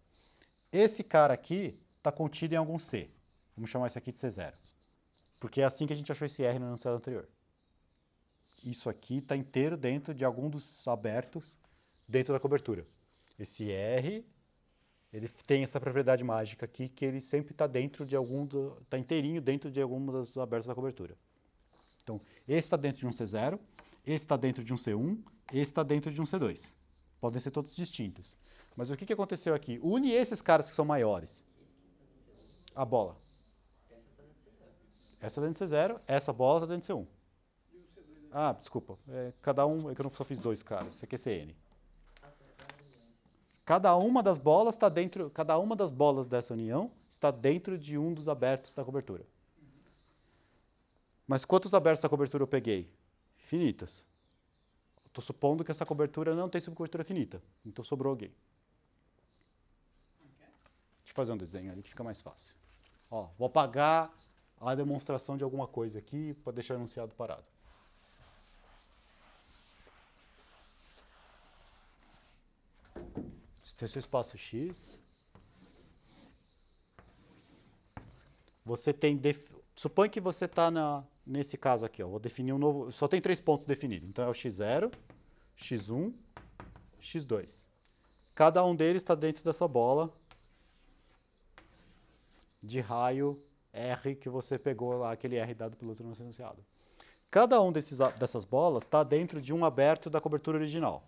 Esse cara aqui está contido em algum C. Vamos chamar esse aqui de C0. Porque é assim que a gente achou esse R no enunciado anterior. Isso aqui está inteiro dentro de algum dos abertos dentro da cobertura. Esse R, ele tem essa propriedade mágica aqui, que ele sempre está dentro de está inteirinho dentro de algum dos abertos da cobertura. Então, esse está dentro de um C0, esse está dentro de um C1, esse está dentro de um C2. Podem ser todos distintos. Mas o que aconteceu aqui? Une esses caras que são maiores. A bola. Essa está dentro de C0, essa bola está dentro de C1. Ah, desculpa. Cada um, é que eu não só fiz dois caras. Isso aqui é CN. Cada uma das bolas está dentro, cada uma das bolas dessa união está dentro de um dos abertos da cobertura. Mas quantos abertos da cobertura eu peguei? Finitas. Estou supondo que essa cobertura não tem subcobertura finita. Então sobrou alguém. Deixa eu fazer um desenho ali que fica mais fácil. Ó, vou apagar a demonstração de alguma coisa aqui para deixar o enunciado parado. Tem seu espaço X. Você tem... Supõe que você está nesse caso aqui. Ó, vou definir um novo... Só tem 3 pontos definidos. Então é o X0, X1, X2. Cada um deles está dentro dessa bola de raio R que você pegou lá, aquele R dado pelo outro enunciado. Cada um dessas bolas está dentro de um aberto da cobertura original.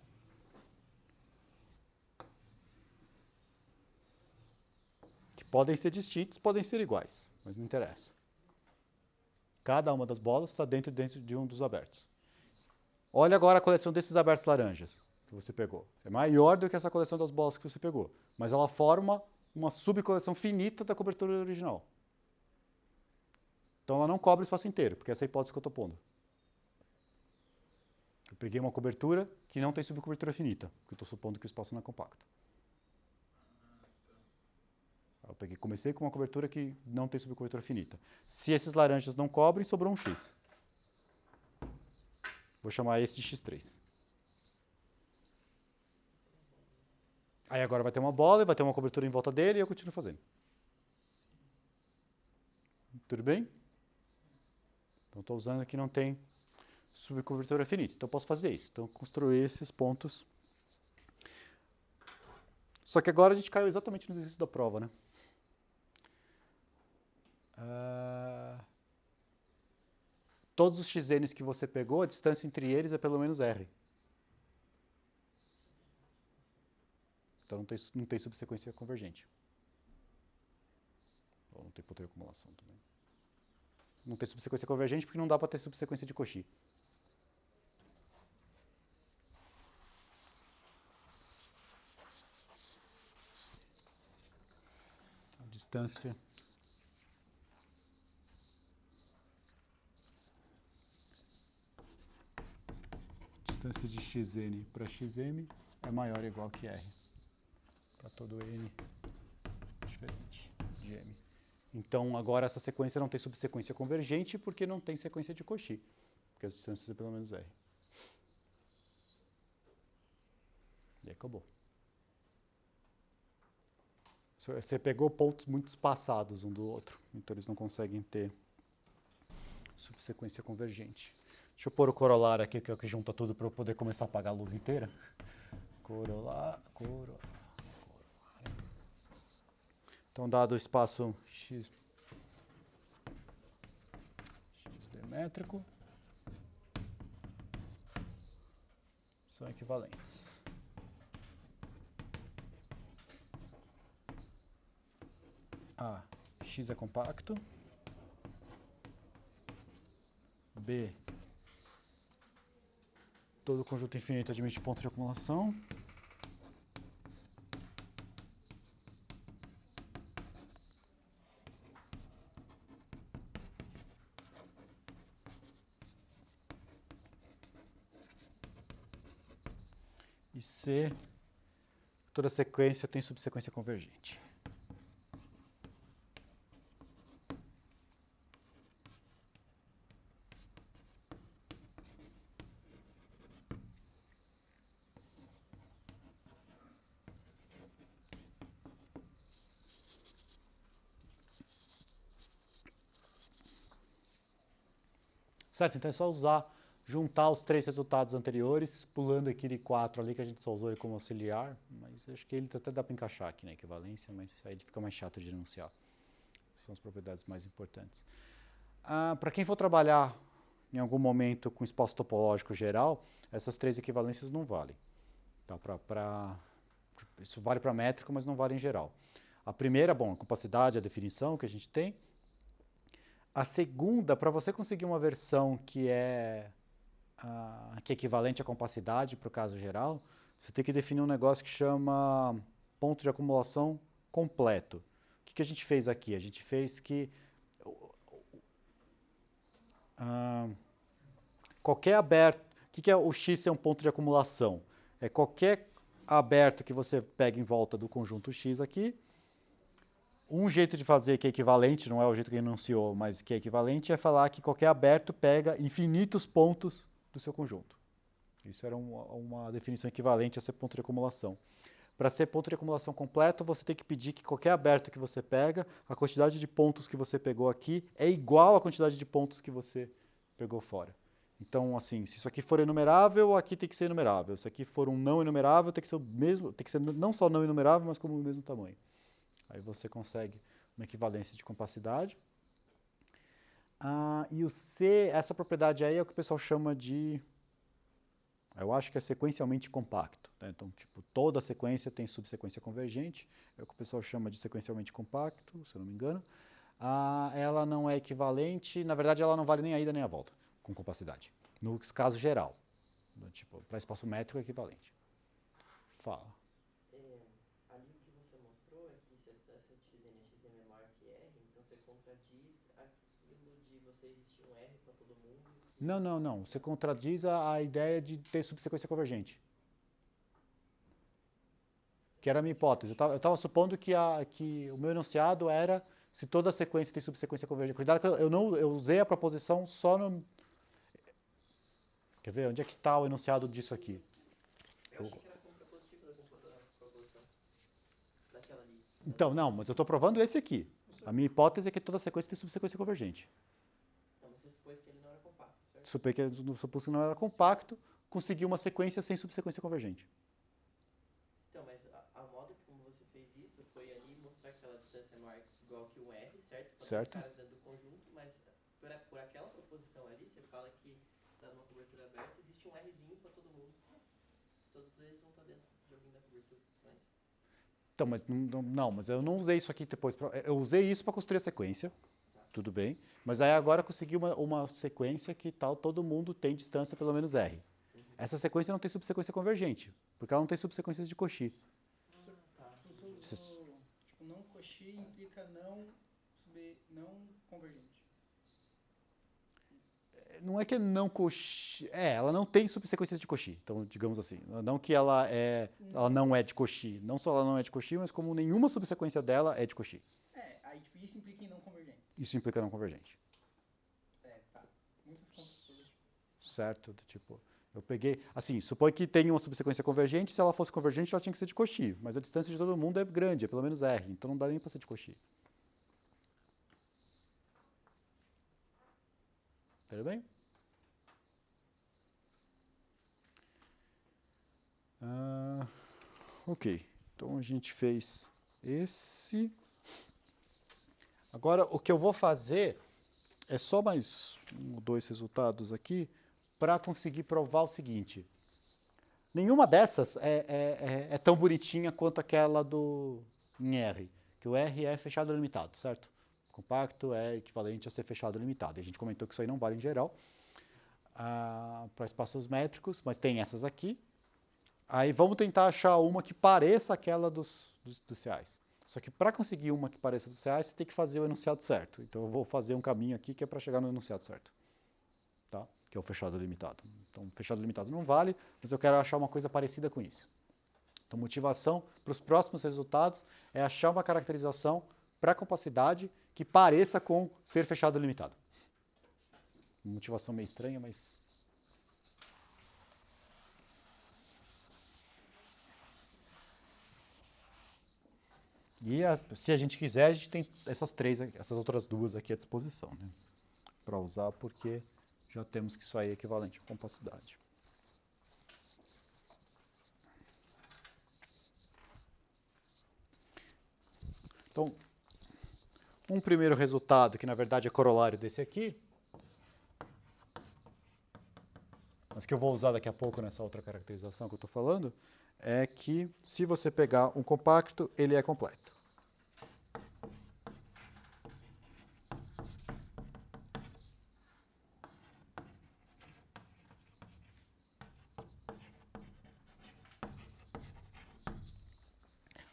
Que podem ser distintos, podem ser iguais, mas não interessa. Cada uma das bolas está dentro de um dos abertos. Olha agora a coleção desses abertos laranjas que você pegou. É maior do que essa coleção das bolas que você pegou, mas ela forma uma subcoleção finita da cobertura original. Então ela não cobre o espaço inteiro, porque essa é a hipótese que eu estou pondo. Eu peguei uma cobertura que não tem subcobertura finita, porque eu estou supondo que o espaço não é compacto. Comecei com uma cobertura que não tem subcobertura finita. Se esses laranjas não cobrem, sobrou um X. Vou chamar esse de X3. Aí agora vai ter uma bola e vai ter uma cobertura em volta dele e eu continuo fazendo. Tudo bem? Então estou usando aqui não tem subcobertura finita. Então eu posso fazer isso. Então construir esses pontos. Só que agora a gente caiu exatamente no exercício da prova, né? Todos os xn's que você pegou, a distância entre eles é pelo menos R. Então não tem subsequência convergente. Ou não tem poder de acumulação também. Não tem subsequência convergente porque não dá para ter subsequência de Cauchy. A distância de xn para xm é maior ou igual que R. Para todo n diferente de m. Então, agora essa sequência não tem subsequência convergente porque não tem sequência de Cauchy, porque as distâncias é pelo menos R. E acabou. Você pegou pontos muito espaçados um do outro, então eles não conseguem ter subsequência convergente. Deixa eu pôr o corolário aqui, que é o que junta tudo para eu poder começar a apagar a luz inteira. Corolário. Então, dado o espaço x métrico, são equivalentes. A, x é compacto. B. Todo conjunto infinito admite ponto de acumulação. E C, toda sequência tem subsequência convergente. Certo? Então é só juntar os 3 resultados anteriores, pulando aquele 4 ali que a gente só usou ele como auxiliar, mas acho que ele até dá para encaixar aqui na equivalência, mas aí ele fica mais chato de enunciar. São as propriedades mais importantes. Para quem for trabalhar em algum momento com espaço topológico geral, essas 3 equivalências não valem. Tá? Isso vale para métrico, mas não vale em geral. A primeira, bom, a capacidade, a definição que a gente tem. A segunda, para você conseguir uma versão que é equivalente à compacidade para o caso geral, você tem que definir um negócio que chama ponto de acumulação completo. O que a gente fez aqui? A gente fez que qualquer aberto... O que é o X ser um ponto de acumulação? É qualquer aberto que você pega em volta do conjunto X aqui. Um jeito de fazer que é equivalente, não é o jeito que enunciou, mas que é equivalente, é falar que qualquer aberto pega infinitos pontos do seu conjunto. Isso era uma definição equivalente a ser ponto de acumulação. Para ser ponto de acumulação completo, você tem que pedir que qualquer aberto que você pega, a quantidade de pontos que você pegou aqui é igual à quantidade de pontos que você pegou fora. Então, assim, se isso aqui for enumerável, aqui tem que ser enumerável. Se aqui for um não enumerável, tem que ser o mesmo, tem que ser não só não enumerável, mas como o mesmo tamanho. Aí você consegue uma equivalência de compacidade. E o C, essa propriedade aí é o que o pessoal chama de... Eu acho que é sequencialmente compacto. Né? Então, tipo, toda sequência tem subsequência convergente. É o que o pessoal chama de sequencialmente compacto, se eu não me engano. Ela não é equivalente, na verdade ela não vale nem a ida nem a volta com compacidade. No caso geral. Tipo, para espaço métrico é equivalente. Fala. Ali o que você mostrou é que se a distância de xn e xm é maior que r, então você contradiz aquilo de você existir um r para todo mundo. Não. Você contradiz a ideia de ter subsequência convergente. Que era a minha hipótese. Eu estava supondo que o meu enunciado era se toda sequência tem subsequência convergente. Cuidado que eu usei a proposição só no... Quer ver? Onde é que está o enunciado disso aqui? Eu achei que era contrapositiva da proposição. Daquela ali. Então, não, mas eu estou provando esse aqui. A minha hipótese é que toda sequência tem subsequência convergente. Então, você supôs que ele não era compacto, certo? Supus que não era compacto, consegui uma sequência sem subsequência convergente. Então, mas a modo como você fez isso foi ali mostrar que aquela distância é maior igual que um R, certo? Para todos os caras dentro do conjunto, mas por aquela proposição ali, você fala que está numa cobertura aberta, existe um Rzinho para todo mundo. Todos eles vão estar dentro de alguém da cobertura, mas... Então, mas eu não usei isso aqui depois. Eu usei isso para construir a sequência, tudo bem. Mas aí agora eu consegui uma sequência que todo mundo tem distância pelo menos R. Essa sequência não tem subsequência convergente, porque ela não tem subsequências de Cauchy. Tipo, não Cauchy implica não convergente. Não é que é não Cauchy... ela não tem subsequências de Cauchy, então digamos assim. Não que ela não é de Cauchy. Não só ela não é de Cauchy, mas como nenhuma subsequência dela é de Cauchy. Aí tipo, isso implica em não convergente. Isso implica não convergente. Tá. Muitas contas. Certo? Tipo, eu peguei... Assim, supõe que tem uma subsequência convergente, se ela fosse convergente, ela tinha que ser de Cauchy. Mas a distância de todo mundo é grande, é pelo menos R, então não dá nem para ser de Cauchy. Tudo bem? Ok, então a gente fez esse. Agora, o que eu vou fazer é só mais 1 ou 2 resultados aqui para conseguir provar o seguinte. Nenhuma dessas é tão bonitinha quanto aquela em R, que o R é fechado limitado, certo? Compacto é equivalente a ser fechado limitado. E a gente comentou que isso aí não vale em geral. para espaços métricos, mas tem essas aqui. Aí vamos tentar achar uma que pareça aquela dos reais. Só que para conseguir uma que pareça dos reais, você tem que fazer o enunciado certo. Então eu vou fazer um caminho aqui que é para chegar no enunciado certo. Tá? Que é o fechado limitado. Então, fechado limitado não vale, mas eu quero achar uma coisa parecida com isso. Então, motivação para os próximos resultados é achar uma caracterização para a capacidade que pareça com ser fechado limitado. Motivação meio estranha, mas... E se a gente quiser, a gente tem essas outras duas aqui à disposição, né? Para usar, porque já temos que isso aí é equivalente à capacidade. Então, um primeiro resultado, que na verdade é corolário desse aqui, mas que eu vou usar daqui a pouco nessa outra caracterização que eu estou falando, é que se você pegar um compacto, ele é completo.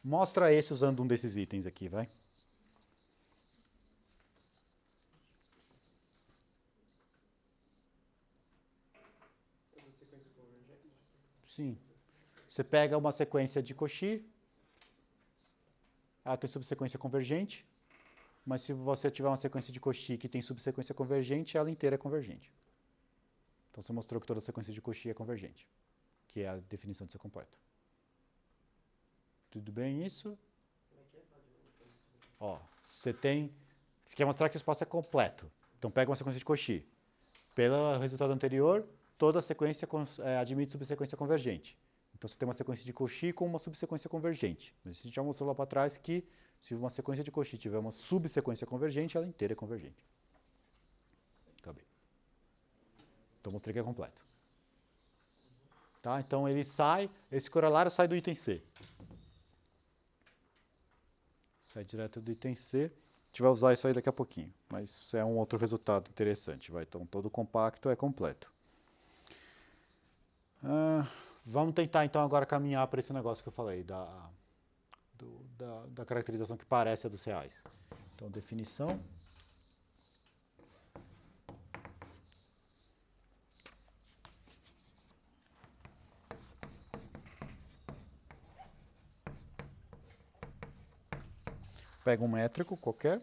Mostra esse usando um desses itens aqui, vai. Sequência convergente? Sim. Você pega uma sequência de Cauchy, ela tem subsequência convergente, mas se você tiver uma sequência de Cauchy que tem subsequência convergente, ela inteira é convergente. Então você mostrou que toda sequência de Cauchy é convergente, que é a definição de ser completo. Tudo bem isso? Ó, você quer mostrar que o espaço é completo. Então pega uma sequência de Cauchy. Pelo resultado anterior, toda a sequência admite subsequência convergente. Então você tem uma sequência de Cauchy com uma subsequência convergente. Mas a gente já mostrou lá para trás que se uma sequência de Cauchy tiver uma subsequência convergente, ela inteira é convergente. Acabei. Então mostrei que é completo. Tá? Então ele sai, esse corolário sai do item C. Sai direto do item C. A gente vai usar isso aí daqui a pouquinho, mas é um outro resultado interessante. Vai. Então todo compacto é completo. Vamos tentar então agora caminhar para esse negócio que eu falei, da caracterização que parece a dos reais. Então, definição. Pega um métrico qualquer.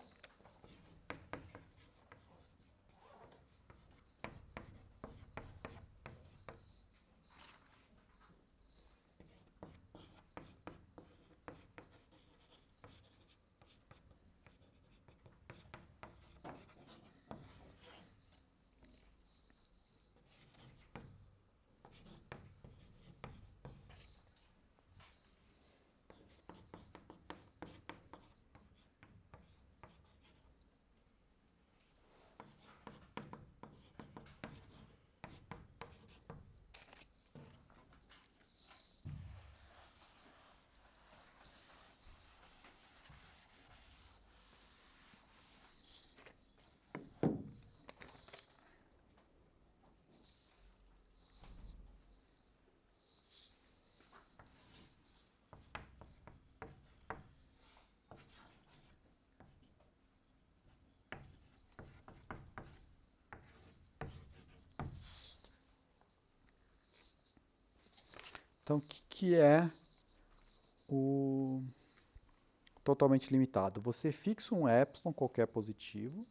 Então, o que é o totalmente limitado? Você fixa um epsilon qualquer positivo,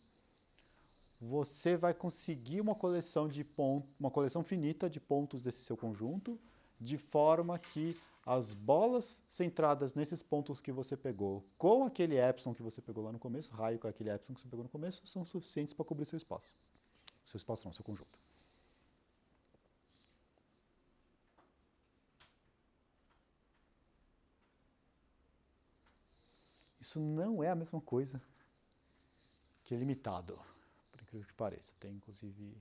você vai conseguir uma coleção de pontos, uma coleção finita de pontos desse seu conjunto, de forma que as bolas centradas nesses pontos que você pegou, com aquele epsilon que você pegou lá no começo, raio com aquele epsilon que você pegou no começo, são suficientes para cobrir seu espaço. Seu espaço não, seu conjunto. Isso não é a mesma coisa que é limitado, por incrível que pareça. Tem, inclusive,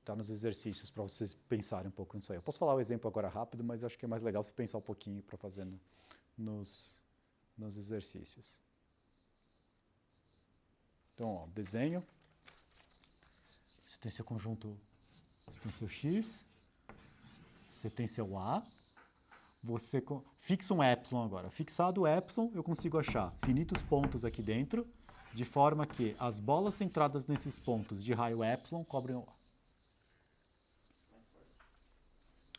está nos exercícios para vocês pensarem um pouco nisso aí. Eu posso falar o exemplo agora rápido, mas acho que é mais legal você pensar um pouquinho para fazer nos exercícios. Então, ó, desenho. Você tem seu conjunto Você tem seu x, você tem seu a, você fixa um epsilon agora. Fixado o epsilon, eu consigo achar finitos pontos aqui dentro, de forma que as bolas centradas nesses pontos de raio epsilon cobrem o a.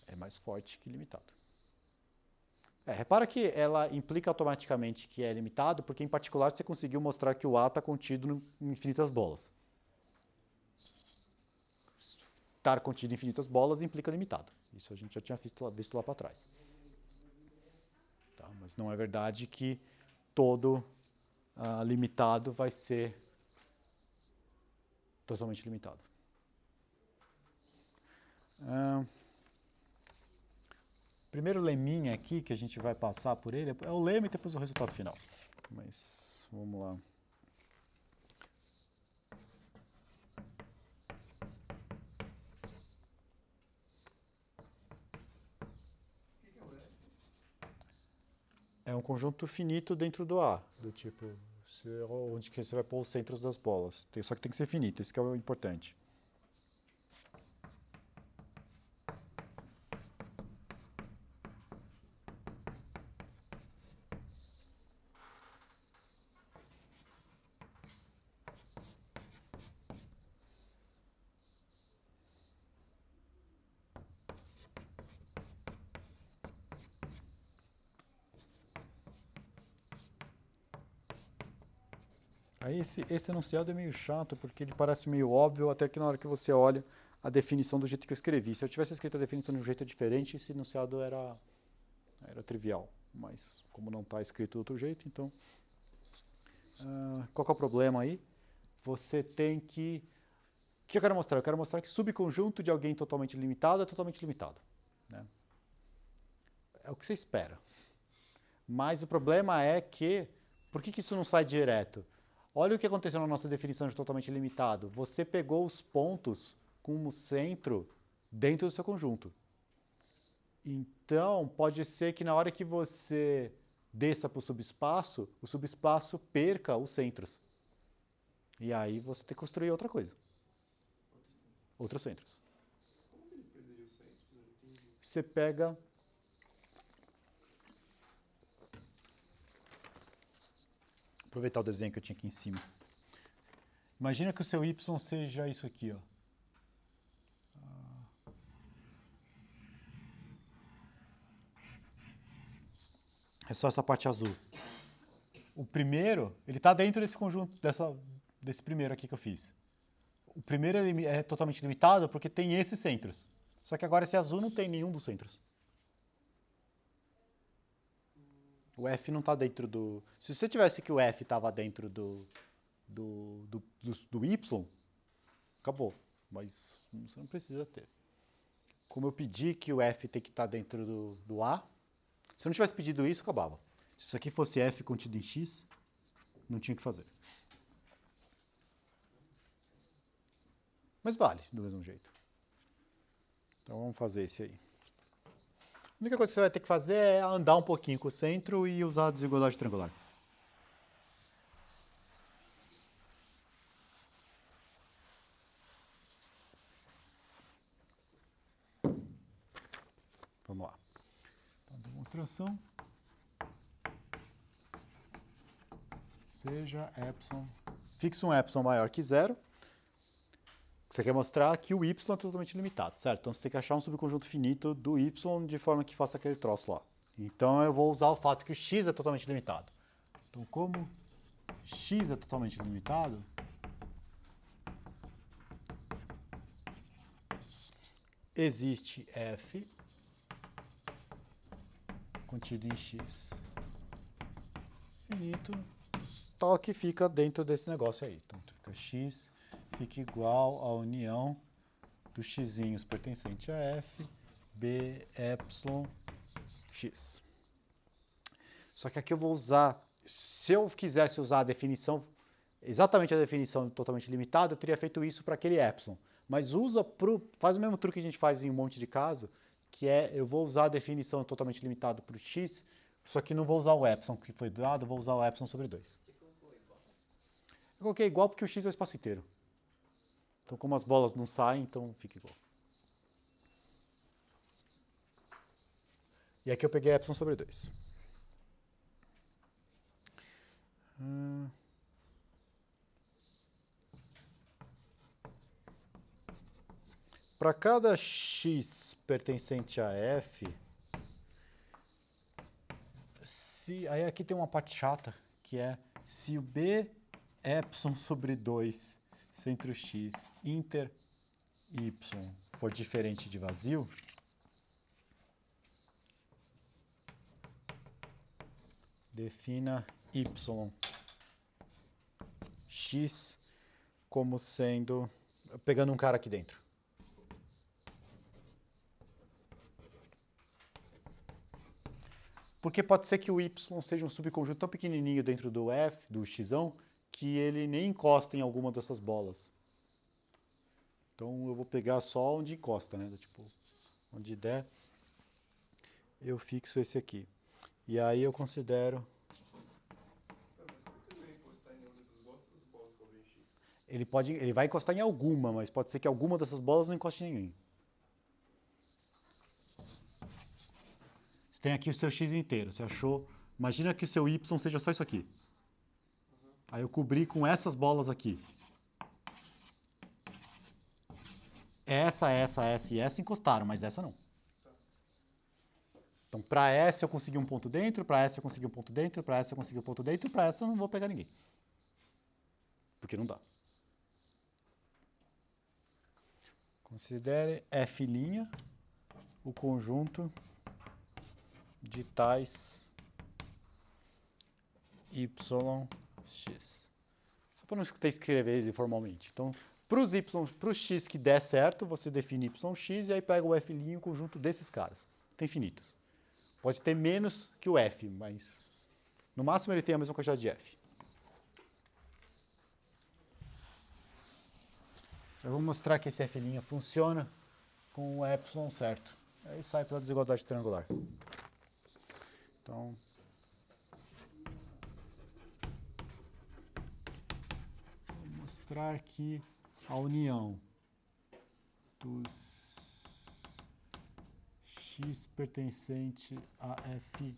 É mais forte que limitado. Repara que ela implica automaticamente que é limitado, porque em particular você conseguiu mostrar que o A está contido em infinitas bolas. Estar contido em infinitas bolas implica limitado. Isso a gente já tinha visto lá para trás. Tá? Mas não é verdade que todo limitado vai ser totalmente limitado. Primeiro leminha aqui, que a gente vai passar por ele, é o lema e depois o resultado final. Mas vamos lá. O que é o F? É um conjunto finito dentro do A, do tipo, onde que você vai pôr os centros das bolas. Só que tem que ser finito, isso que é o importante. Aí esse enunciado é meio chato, porque ele parece meio óbvio, até que na hora que você olha a definição do jeito que eu escrevi. Se eu tivesse escrito a definição de um jeito diferente, esse enunciado era trivial. Mas como não está escrito de outro jeito, então... qual que é o problema aí? Você tem que... O que eu quero mostrar? Eu quero mostrar que subconjunto de alguém totalmente limitado é totalmente limitado. Né? É o que você espera. Mas o problema é que... Por que isso não sai direto? Olha o que aconteceu na nossa definição de totalmente limitado. Você pegou os pontos como centro dentro do seu conjunto. Então, pode ser que na hora que você desça para o subespaço perca os centros. E aí você tem que construir outra coisa. Outros centros. Como que ele perderia os centros? Eu não entendi. Você pega... Aproveitar o desenho que eu tinha aqui em cima. Imagina que o seu y seja isso aqui, ó. É só essa parte azul. O primeiro, ele está dentro desse conjunto, desse primeiro aqui que eu fiz. O primeiro é totalmente limitado porque tem esses centros. Só que agora esse azul não tem nenhum dos centros. O F não está dentro do... Se você tivesse que o F estava dentro do Y, acabou. Mas você não precisa ter. Como eu pedi que o F tem que estar dentro do A, se eu não tivesse pedido isso, acabava. Se isso aqui fosse F contido em X, não tinha o que fazer. Mas vale, do mesmo jeito. Então vamos fazer esse aí. A única coisa que você vai ter que fazer é andar um pouquinho com o centro e usar a desigualdade triangular. Vamos lá. Então, demonstração. Seja epsilon. Fixa um epsilon maior que zero. Você quer mostrar que o y é totalmente limitado, certo? Então você tem que achar um subconjunto finito do y de forma que faça aquele troço lá. Então eu vou usar o fato que o x é totalmente limitado. Então como x é totalmente limitado, existe f contido em x finito, tal que fica dentro desse negócio aí. Então fica x fica igual à união dos x'inhos pertencente a f, b, epsilon, x. Só que aqui eu vou usar, se eu quisesse usar a definição, exatamente a definição totalmente limitada, eu teria feito isso para aquele epsilon. Mas faz o mesmo truque que a gente faz em um monte de caso, que é, eu vou usar a definição totalmente limitada para o x, só que não vou usar o epsilon que foi dado, eu vou usar o epsilon sobre 2. Você colocou igual? Eu coloquei igual porque o x é o espaço inteiro. Então, como as bolas não saem, então fica igual. E aqui eu peguei epsilon sobre 2. Para cada x pertencente a f, aí aqui tem uma parte chata, que é se o b epsilon sobre 2 centro x inter y for diferente de vazio, defina y x como sendo, pegando um cara aqui dentro. Porque pode ser que o y seja um subconjunto tão pequenininho dentro do f, do x, que ele nem encosta em alguma dessas bolas. Então eu vou pegar só onde encosta, né? Tipo, onde der, eu fixo esse aqui. E aí eu considero... Mas como que ele vai encostar em nenhuma dessas bolas se as bolas cobrem X? Ele vai encostar em alguma, mas pode ser que alguma dessas bolas não encoste em ninguém. Você tem aqui o seu x inteiro, você achou... Imagina que o seu y seja só isso aqui. Aí eu cobri com essas bolas aqui. Essa e essa encostaram, mas essa não. Então, para essa eu consegui um ponto dentro, para essa eu consegui um ponto dentro, para essa eu consegui um ponto dentro, e para essa eu não vou pegar ninguém. Porque não dá. Considere F' o conjunto de tais YX. Só para não ter que escrever ele formalmente. Então, para os X que der certo, você define YX e aí pega o F' o conjunto desses caras. Tem infinitos. Pode ter menos que o F, mas no máximo ele tem a mesma quantidade de F. Eu vou mostrar que esse F' funciona com o epsilon certo. Aí sai pela desigualdade triangular. Então, vou mostrar que a união dos x pertencente a f,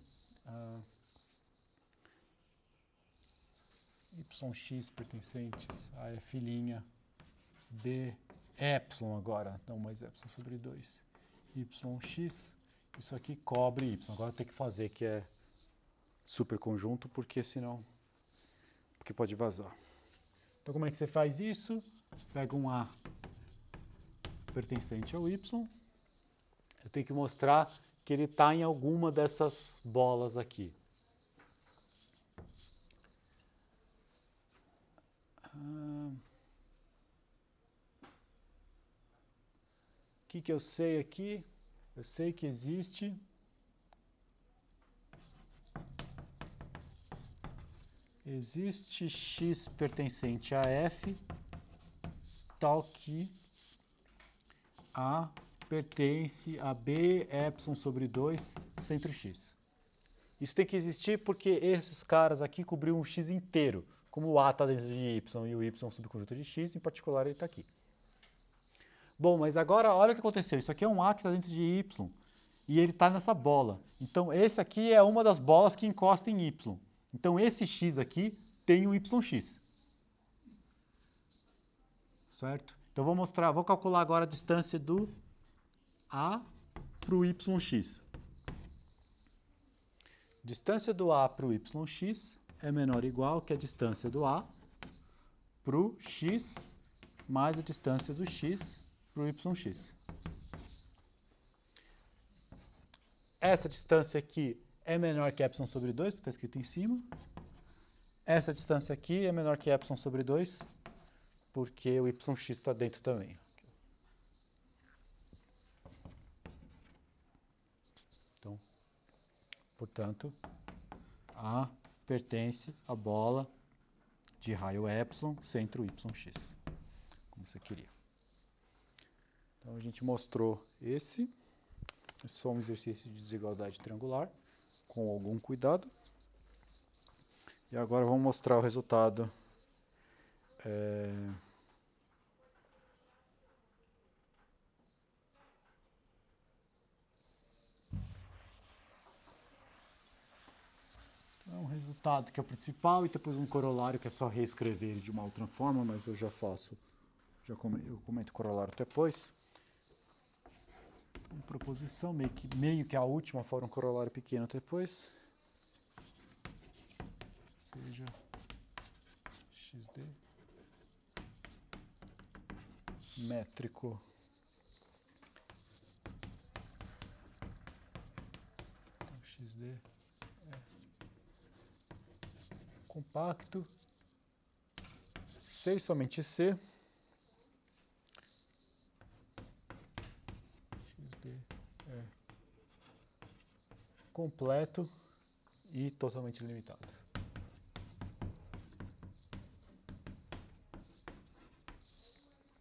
yx pertencentes a f' b epsilon agora, não mais epsilon sobre 2, yx, isso aqui cobre y. Agora tem que fazer que é superconjunto, porque senão, porque pode vazar. Então como é que você faz isso? Pega um A pertencente ao Y, eu tenho que mostrar que ele está em alguma dessas bolas aqui. O que eu sei aqui? Eu sei que existe x pertencente a f, tal que A pertence a b epsilon sobre 2 centro x. Isso tem que existir porque esses caras aqui cobriam um x inteiro. Como o A está dentro de y e o y é um subconjunto de x, em particular ele está aqui. Bom, mas agora olha o que aconteceu. Isso aqui é um A que está dentro de y e ele está nessa bola. Então esse aqui é uma das bolas que encosta em y. Então esse x aqui tem um yx. Certo? Então vou calcular agora a distância do A para o yx. Distância do A para o yx é menor ou igual que a distância do A para o x mais a distância do x para o yx. Essa distância aqui é menor que epsilon sobre 2, porque está escrito em cima. Essa distância aqui é menor que epsilon sobre 2, porque o yx está dentro também. Então, portanto, A pertence à bola de raio epsilon, centro yx, como você queria. Então, a gente mostrou esse. É só um exercício de desigualdade triangular, com algum cuidado. E agora vamos mostrar o resultado. resultado que é o principal e depois um corolário que é só reescrever ele de uma outra forma, mas eu já faço, eu comento o corolário depois. Então, proposição, meio que a última fora um corolário pequeno depois. Seja xd métrico xd é compacto, C e somente C, xd é completo e totalmente limitado.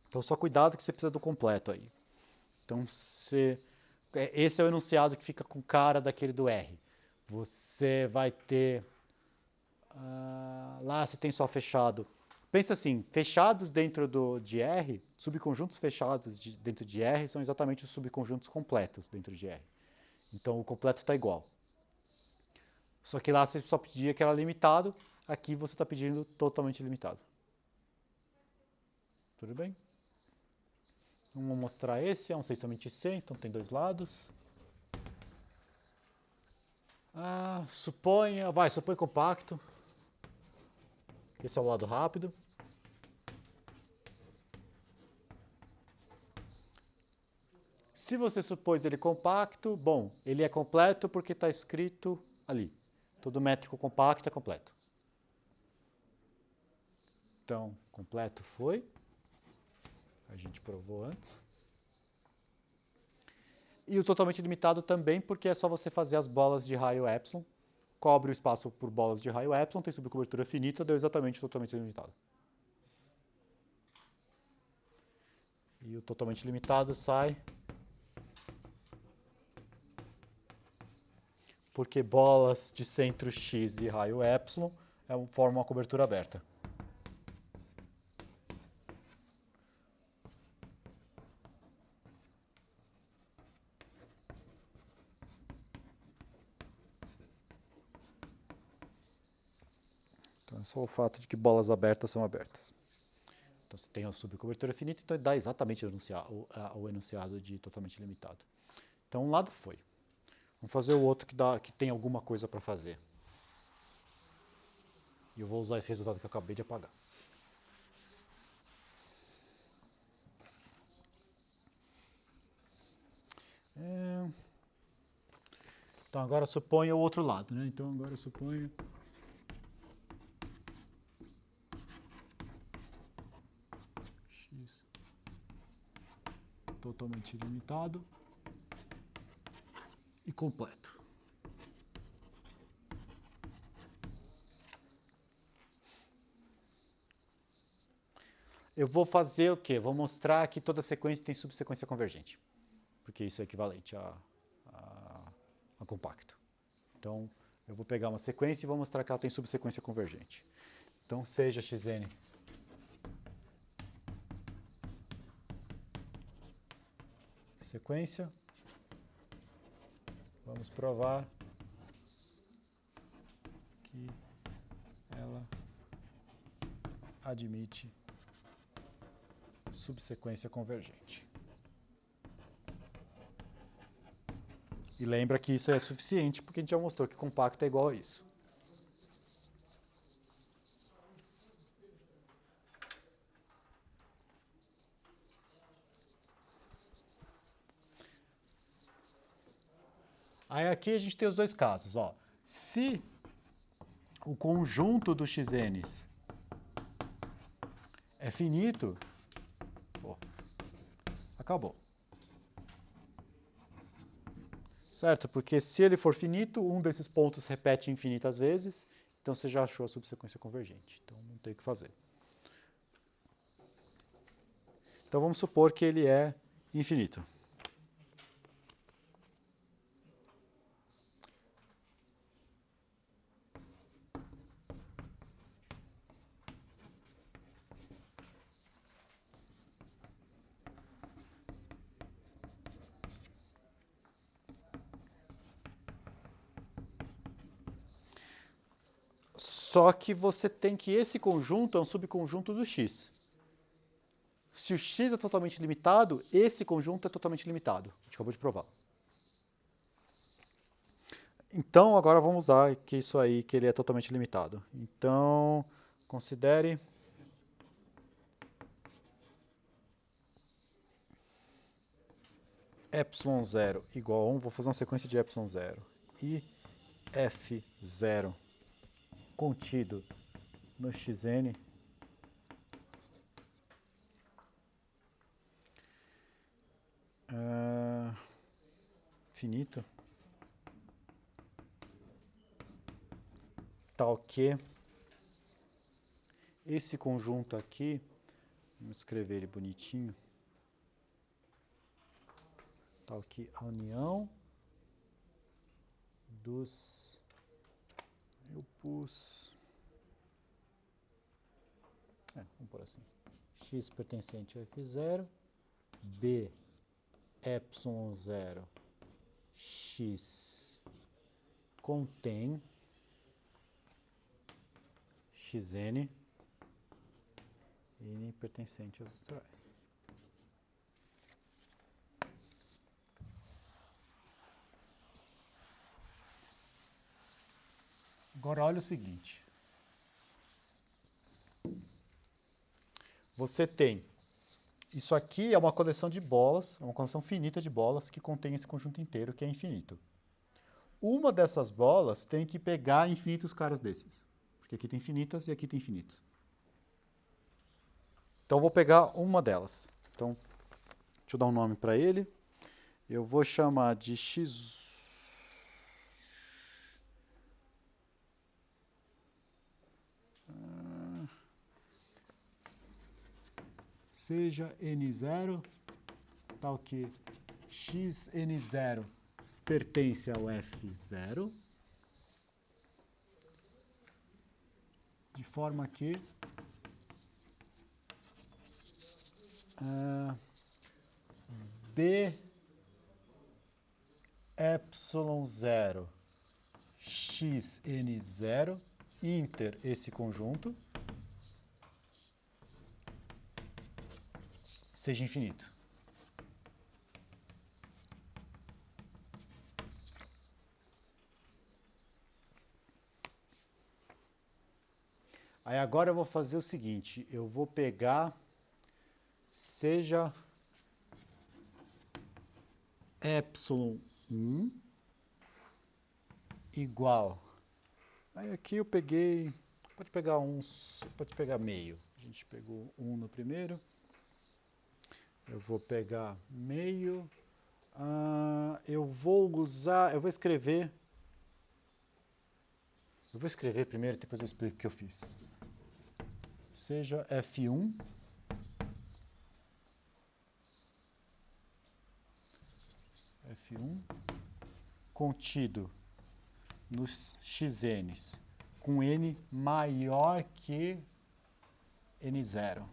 Então só cuidado que você precisa do completo aí. Então esse é o enunciado que fica com cara daquele do R. Você vai ter lá você tem só fechado. Pensa assim, fechados dentro de R, subconjuntos fechados dentro de R são exatamente os subconjuntos completos dentro de R. Então o completo está igual. Só que lá você só pedia que era limitado, aqui você está pedindo totalmente limitado. Tudo bem? Vamos mostrar esse, é um 6 somente C, então tem dois lados. Supõe compacto. Esse é o lado rápido. Se você supôs ele compacto, bom, ele é completo porque está escrito ali. Todo métrico compacto é completo. Então, completo foi. A gente provou antes. E o totalmente limitado também, porque é só você fazer as bolas de raio epsilon. Cobre o espaço por bolas de raio epsilon, tem subcobertura finita, deu exatamente o totalmente limitado. E o totalmente limitado sai porque bolas de centro x e raio epsilon formam uma cobertura aberta. Então é só o fato de que bolas abertas são abertas. Então você tem a subcobertura finita, então dá exatamente o enunciado de totalmente limitado. Então um lado foi. Vamos fazer o outro que tem alguma coisa para fazer. E eu vou usar esse resultado que eu acabei de apagar. Então agora suponha o outro lado, né? Então agora suponha x totalmente limitado e completo. Eu vou fazer o quê? Vou mostrar que toda sequência tem subsequência convergente, porque isso é equivalente a compacto. Então, eu vou pegar uma sequência e vou mostrar que ela tem subsequência convergente. Então, seja xn sequência, vamos provar que ela admite subsequência convergente. E lembra que isso é suficiente, porque a gente já mostrou que compacto é igual a isso. Aí aqui a gente tem os dois casos. Ó. Se o conjunto dos xn's é finito, acabou. Certo? Porque se ele for finito, um desses pontos repete infinitas vezes, então você já achou a subsequência convergente. Então não tem o que fazer. Então vamos supor que ele é infinito. Só que você tem que esse conjunto é um subconjunto do X. Se o X é totalmente limitado, esse conjunto é totalmente limitado. A gente acabou de provar. Então, agora vamos usar que isso aí, que ele é totalmente limitado. Então, considere ε0 igual a 1. Vou fazer uma sequência de ε0 e f0 contido no xn finito, tal que esse conjunto aqui, vamos escrever ele bonitinho, tal que a união dos... Eu pus... vamos por assim. X pertencente a f0, b ε0 x contém xn, n pertencente aos naturais. Agora olha o seguinte. Você tem... Isso aqui é uma coleção de bolas, é uma coleção finita de bolas que contém esse conjunto inteiro, que é infinito. Uma dessas bolas tem que pegar infinitos caras desses. Porque aqui tem infinitas e aqui tem infinitos. Então eu vou pegar uma delas. Então, deixa eu dar um nome para ele. Eu vou chamar de x... seja n0, tal que xn0 pertence ao f0, de forma que b ε0 xn0 inter esse conjunto seja infinito. Aí agora eu vou fazer o seguinte, eu vou pegar, seja ε1 igual, aí aqui eu peguei, pode pegar uns, pode pegar meio, a gente pegou 1 no primeiro, eu vou pegar meio, eu vou escrever primeiro, depois eu explico o que eu fiz. Seja f1 contido nos xn's com n maior que n0.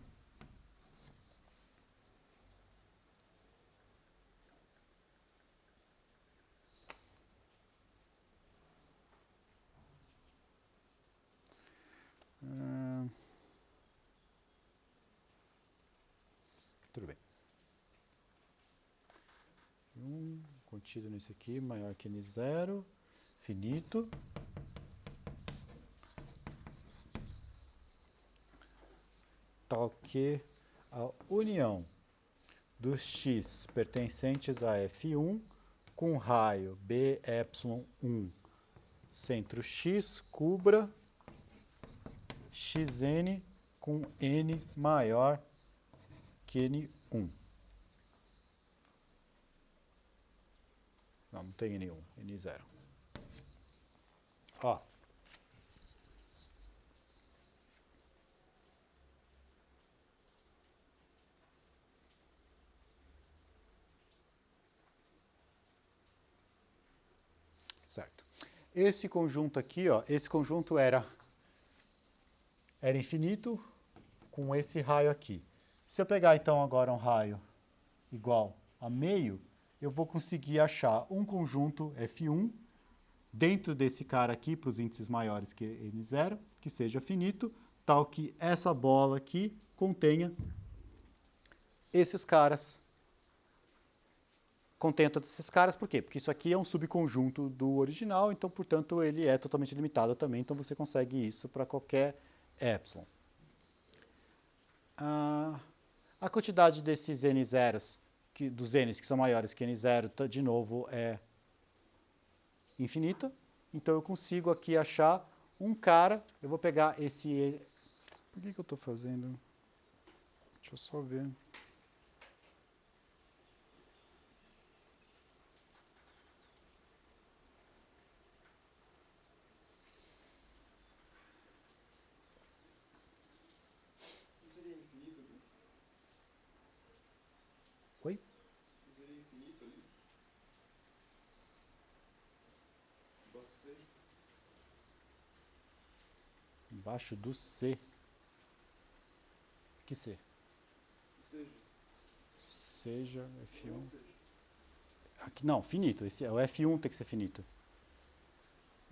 Tudo bem. Contido nisso aqui, maior que n0, finito. Tal que a união dos x pertencentes a f1 com raio b1 centro x cubra xn com n maior que n1. Não tem n1, n0. Ó. Certo. Esse conjunto aqui, ó, esse conjunto era infinito com esse raio aqui. Se eu pegar então agora um raio igual a meio, eu vou conseguir achar um conjunto F1 dentro desse cara aqui, para os índices maiores que n0, que seja finito, tal que essa bola aqui contenha esses caras. Contenha todos esses caras, por quê? Porque isso aqui é um subconjunto do original, então, portanto, ele é totalmente limitado também, então você consegue isso para qualquer epsilon. A quantidade desses n0s, dos n's que são maiores que n0, de novo, é infinita. Então, eu consigo aqui achar um cara, eu vou pegar esse... Por que eu estou fazendo? Deixa eu só ver. Não seria infinito ali? Oi? Não seria infinito ali? Embaixo C? Embaixo do C. Que C? Seja. Seja F1. Não seja. Aqui, não, finito. Esse, o F1 tem que ser finito.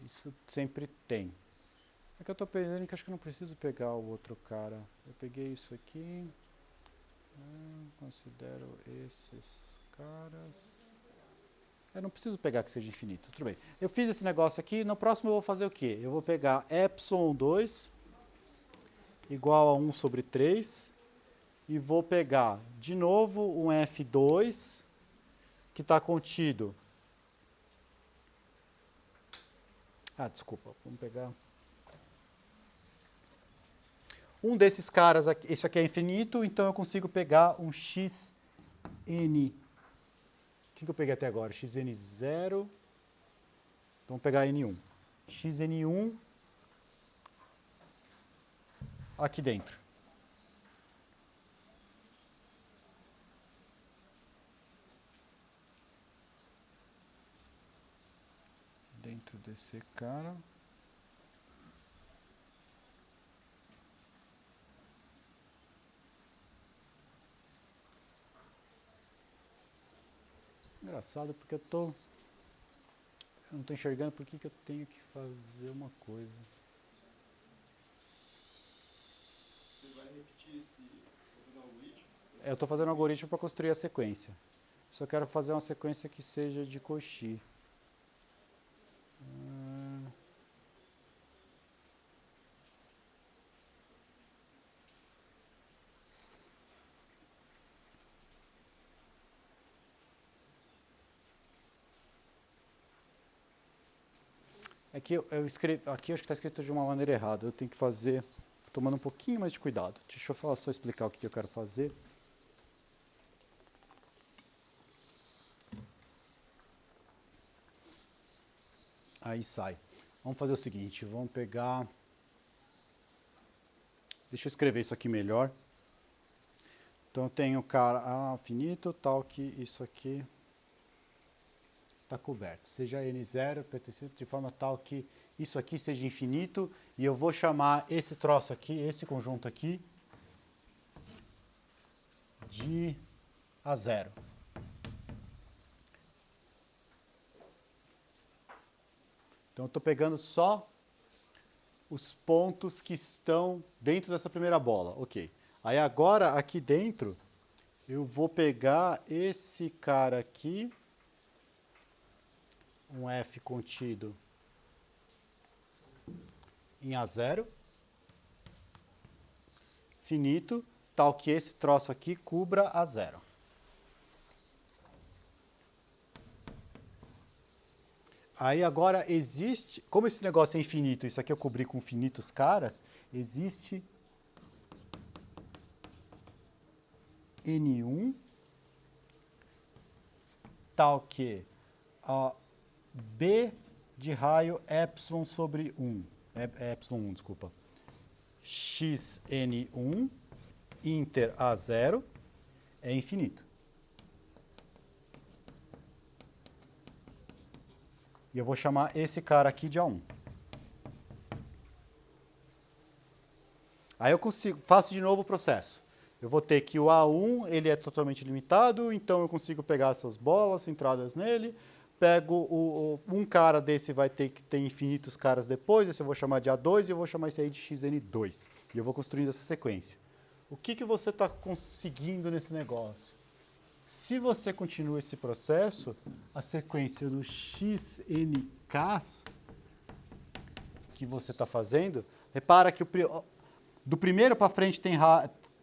Isso sempre tem. É que eu estou pensando que acho que eu não preciso pegar o outro cara. Eu peguei isso aqui. Considero esses caras. Eu não preciso pegar que seja infinito. Tudo bem. Eu fiz esse negócio aqui. No próximo eu vou fazer o quê? Eu vou pegar epsilon 2 igual a 1 sobre 3. E vou pegar de novo um F2 que está contido. Desculpa. Vamos pegar... Um desses caras, esse aqui é infinito, então eu consigo pegar um xn. O que eu peguei até agora? Xn0. Então vamos pegar n1. Xn1 aqui dentro. Dentro desse cara. Engraçado porque eu não estou enxergando por que eu tenho que fazer uma coisa. Você vai repetir esse... Vai fazer um algoritmo? Eu estou fazendo um algoritmo para construir a sequência. Só quero fazer uma sequência que seja de Cauchy. Aqui eu escrevi, aqui acho que está escrito de uma maneira errada. Eu tenho que fazer tomando um pouquinho mais de cuidado. Deixa eu só explicar o que eu quero fazer. Aí sai. Vamos fazer o seguinte, vamos pegar... Deixa eu escrever isso aqui melhor. Então eu tenho o cara finito, tal que isso aqui está coberto. Seja n0 pertencente de forma tal que isso aqui seja infinito. E eu vou chamar esse troço aqui, esse conjunto aqui, de A0. Então eu estou pegando só os pontos que estão dentro dessa primeira bola. Ok. Aí agora, aqui dentro, eu vou pegar esse cara aqui, um F contido em A0, finito, tal que esse troço aqui cubra A0. Aí agora existe, como esse negócio é infinito, isso aqui eu cobri com finitos caras, existe N1, tal que B de raio epsilon sobre 1, epsilon 1, desculpa, xn1 inter A0 é infinito. E eu vou chamar esse cara aqui de A1. Aí eu consigo, faço de novo o processo. Eu vou ter que o A1 ele é totalmente limitado, então eu consigo pegar essas bolas centradas nele, pego um cara desse, vai ter que ter infinitos caras depois, esse eu vou chamar de A2 e eu vou chamar esse aí de XN2. E eu vou construindo essa sequência. O que você está conseguindo nesse negócio? Se você continua esse processo, a sequência do XNKs que você está fazendo, repara que do primeiro para frente tem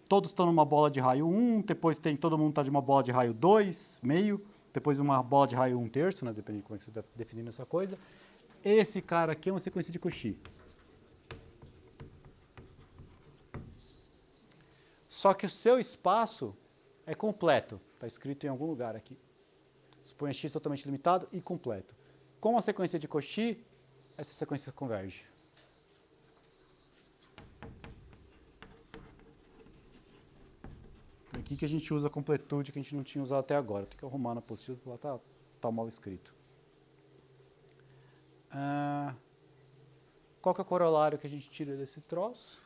todos estão numa bola de raio 1, depois todo mundo está de uma bola de raio 2, meio, depois uma bola de raio 1/3, né, dependendo de como é que você está definindo essa coisa. Esse cara aqui é uma sequência de Cauchy. Só que o seu espaço é completo, está escrito em algum lugar aqui. Suponha x totalmente limitado e completo. Com a sequência de Cauchy, essa sequência converge. É aqui que a gente usa a completude que a gente não tinha usado até agora. Tem que arrumar na apostila, porque lá tá mal escrito. Qual que é o corolário que a gente tira desse troço?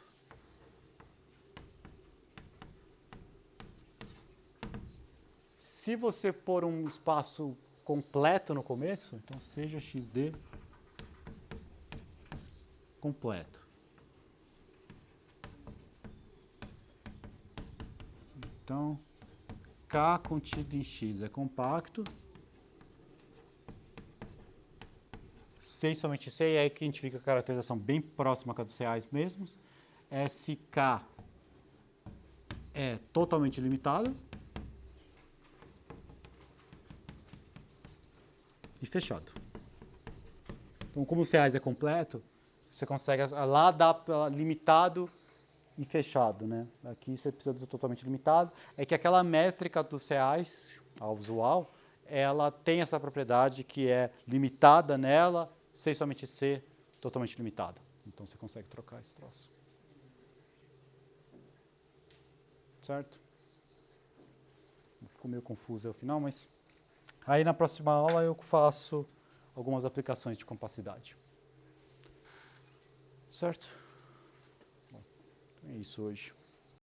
Se você pôr um espaço completo no começo, então seja XD completo. Então, K contido em X é compacto. C e somente C, e aí que a gente fica a caracterização bem próxima dos reais mesmos. SK é totalmente limitado. E fechado. Então, como os reais é completo, você consegue lá dar limitado e fechado, né? Aqui você precisa do totalmente limitado. É que aquela métrica dos reais, a usual, ela tem essa propriedade que é limitada nela, C e somente C, totalmente limitada. Então você consegue trocar esse troço. Certo? Ficou meio confuso aí ao final, mas... Aí na próxima aula eu faço algumas aplicações de compacidade. Certo? Bom, então é isso hoje.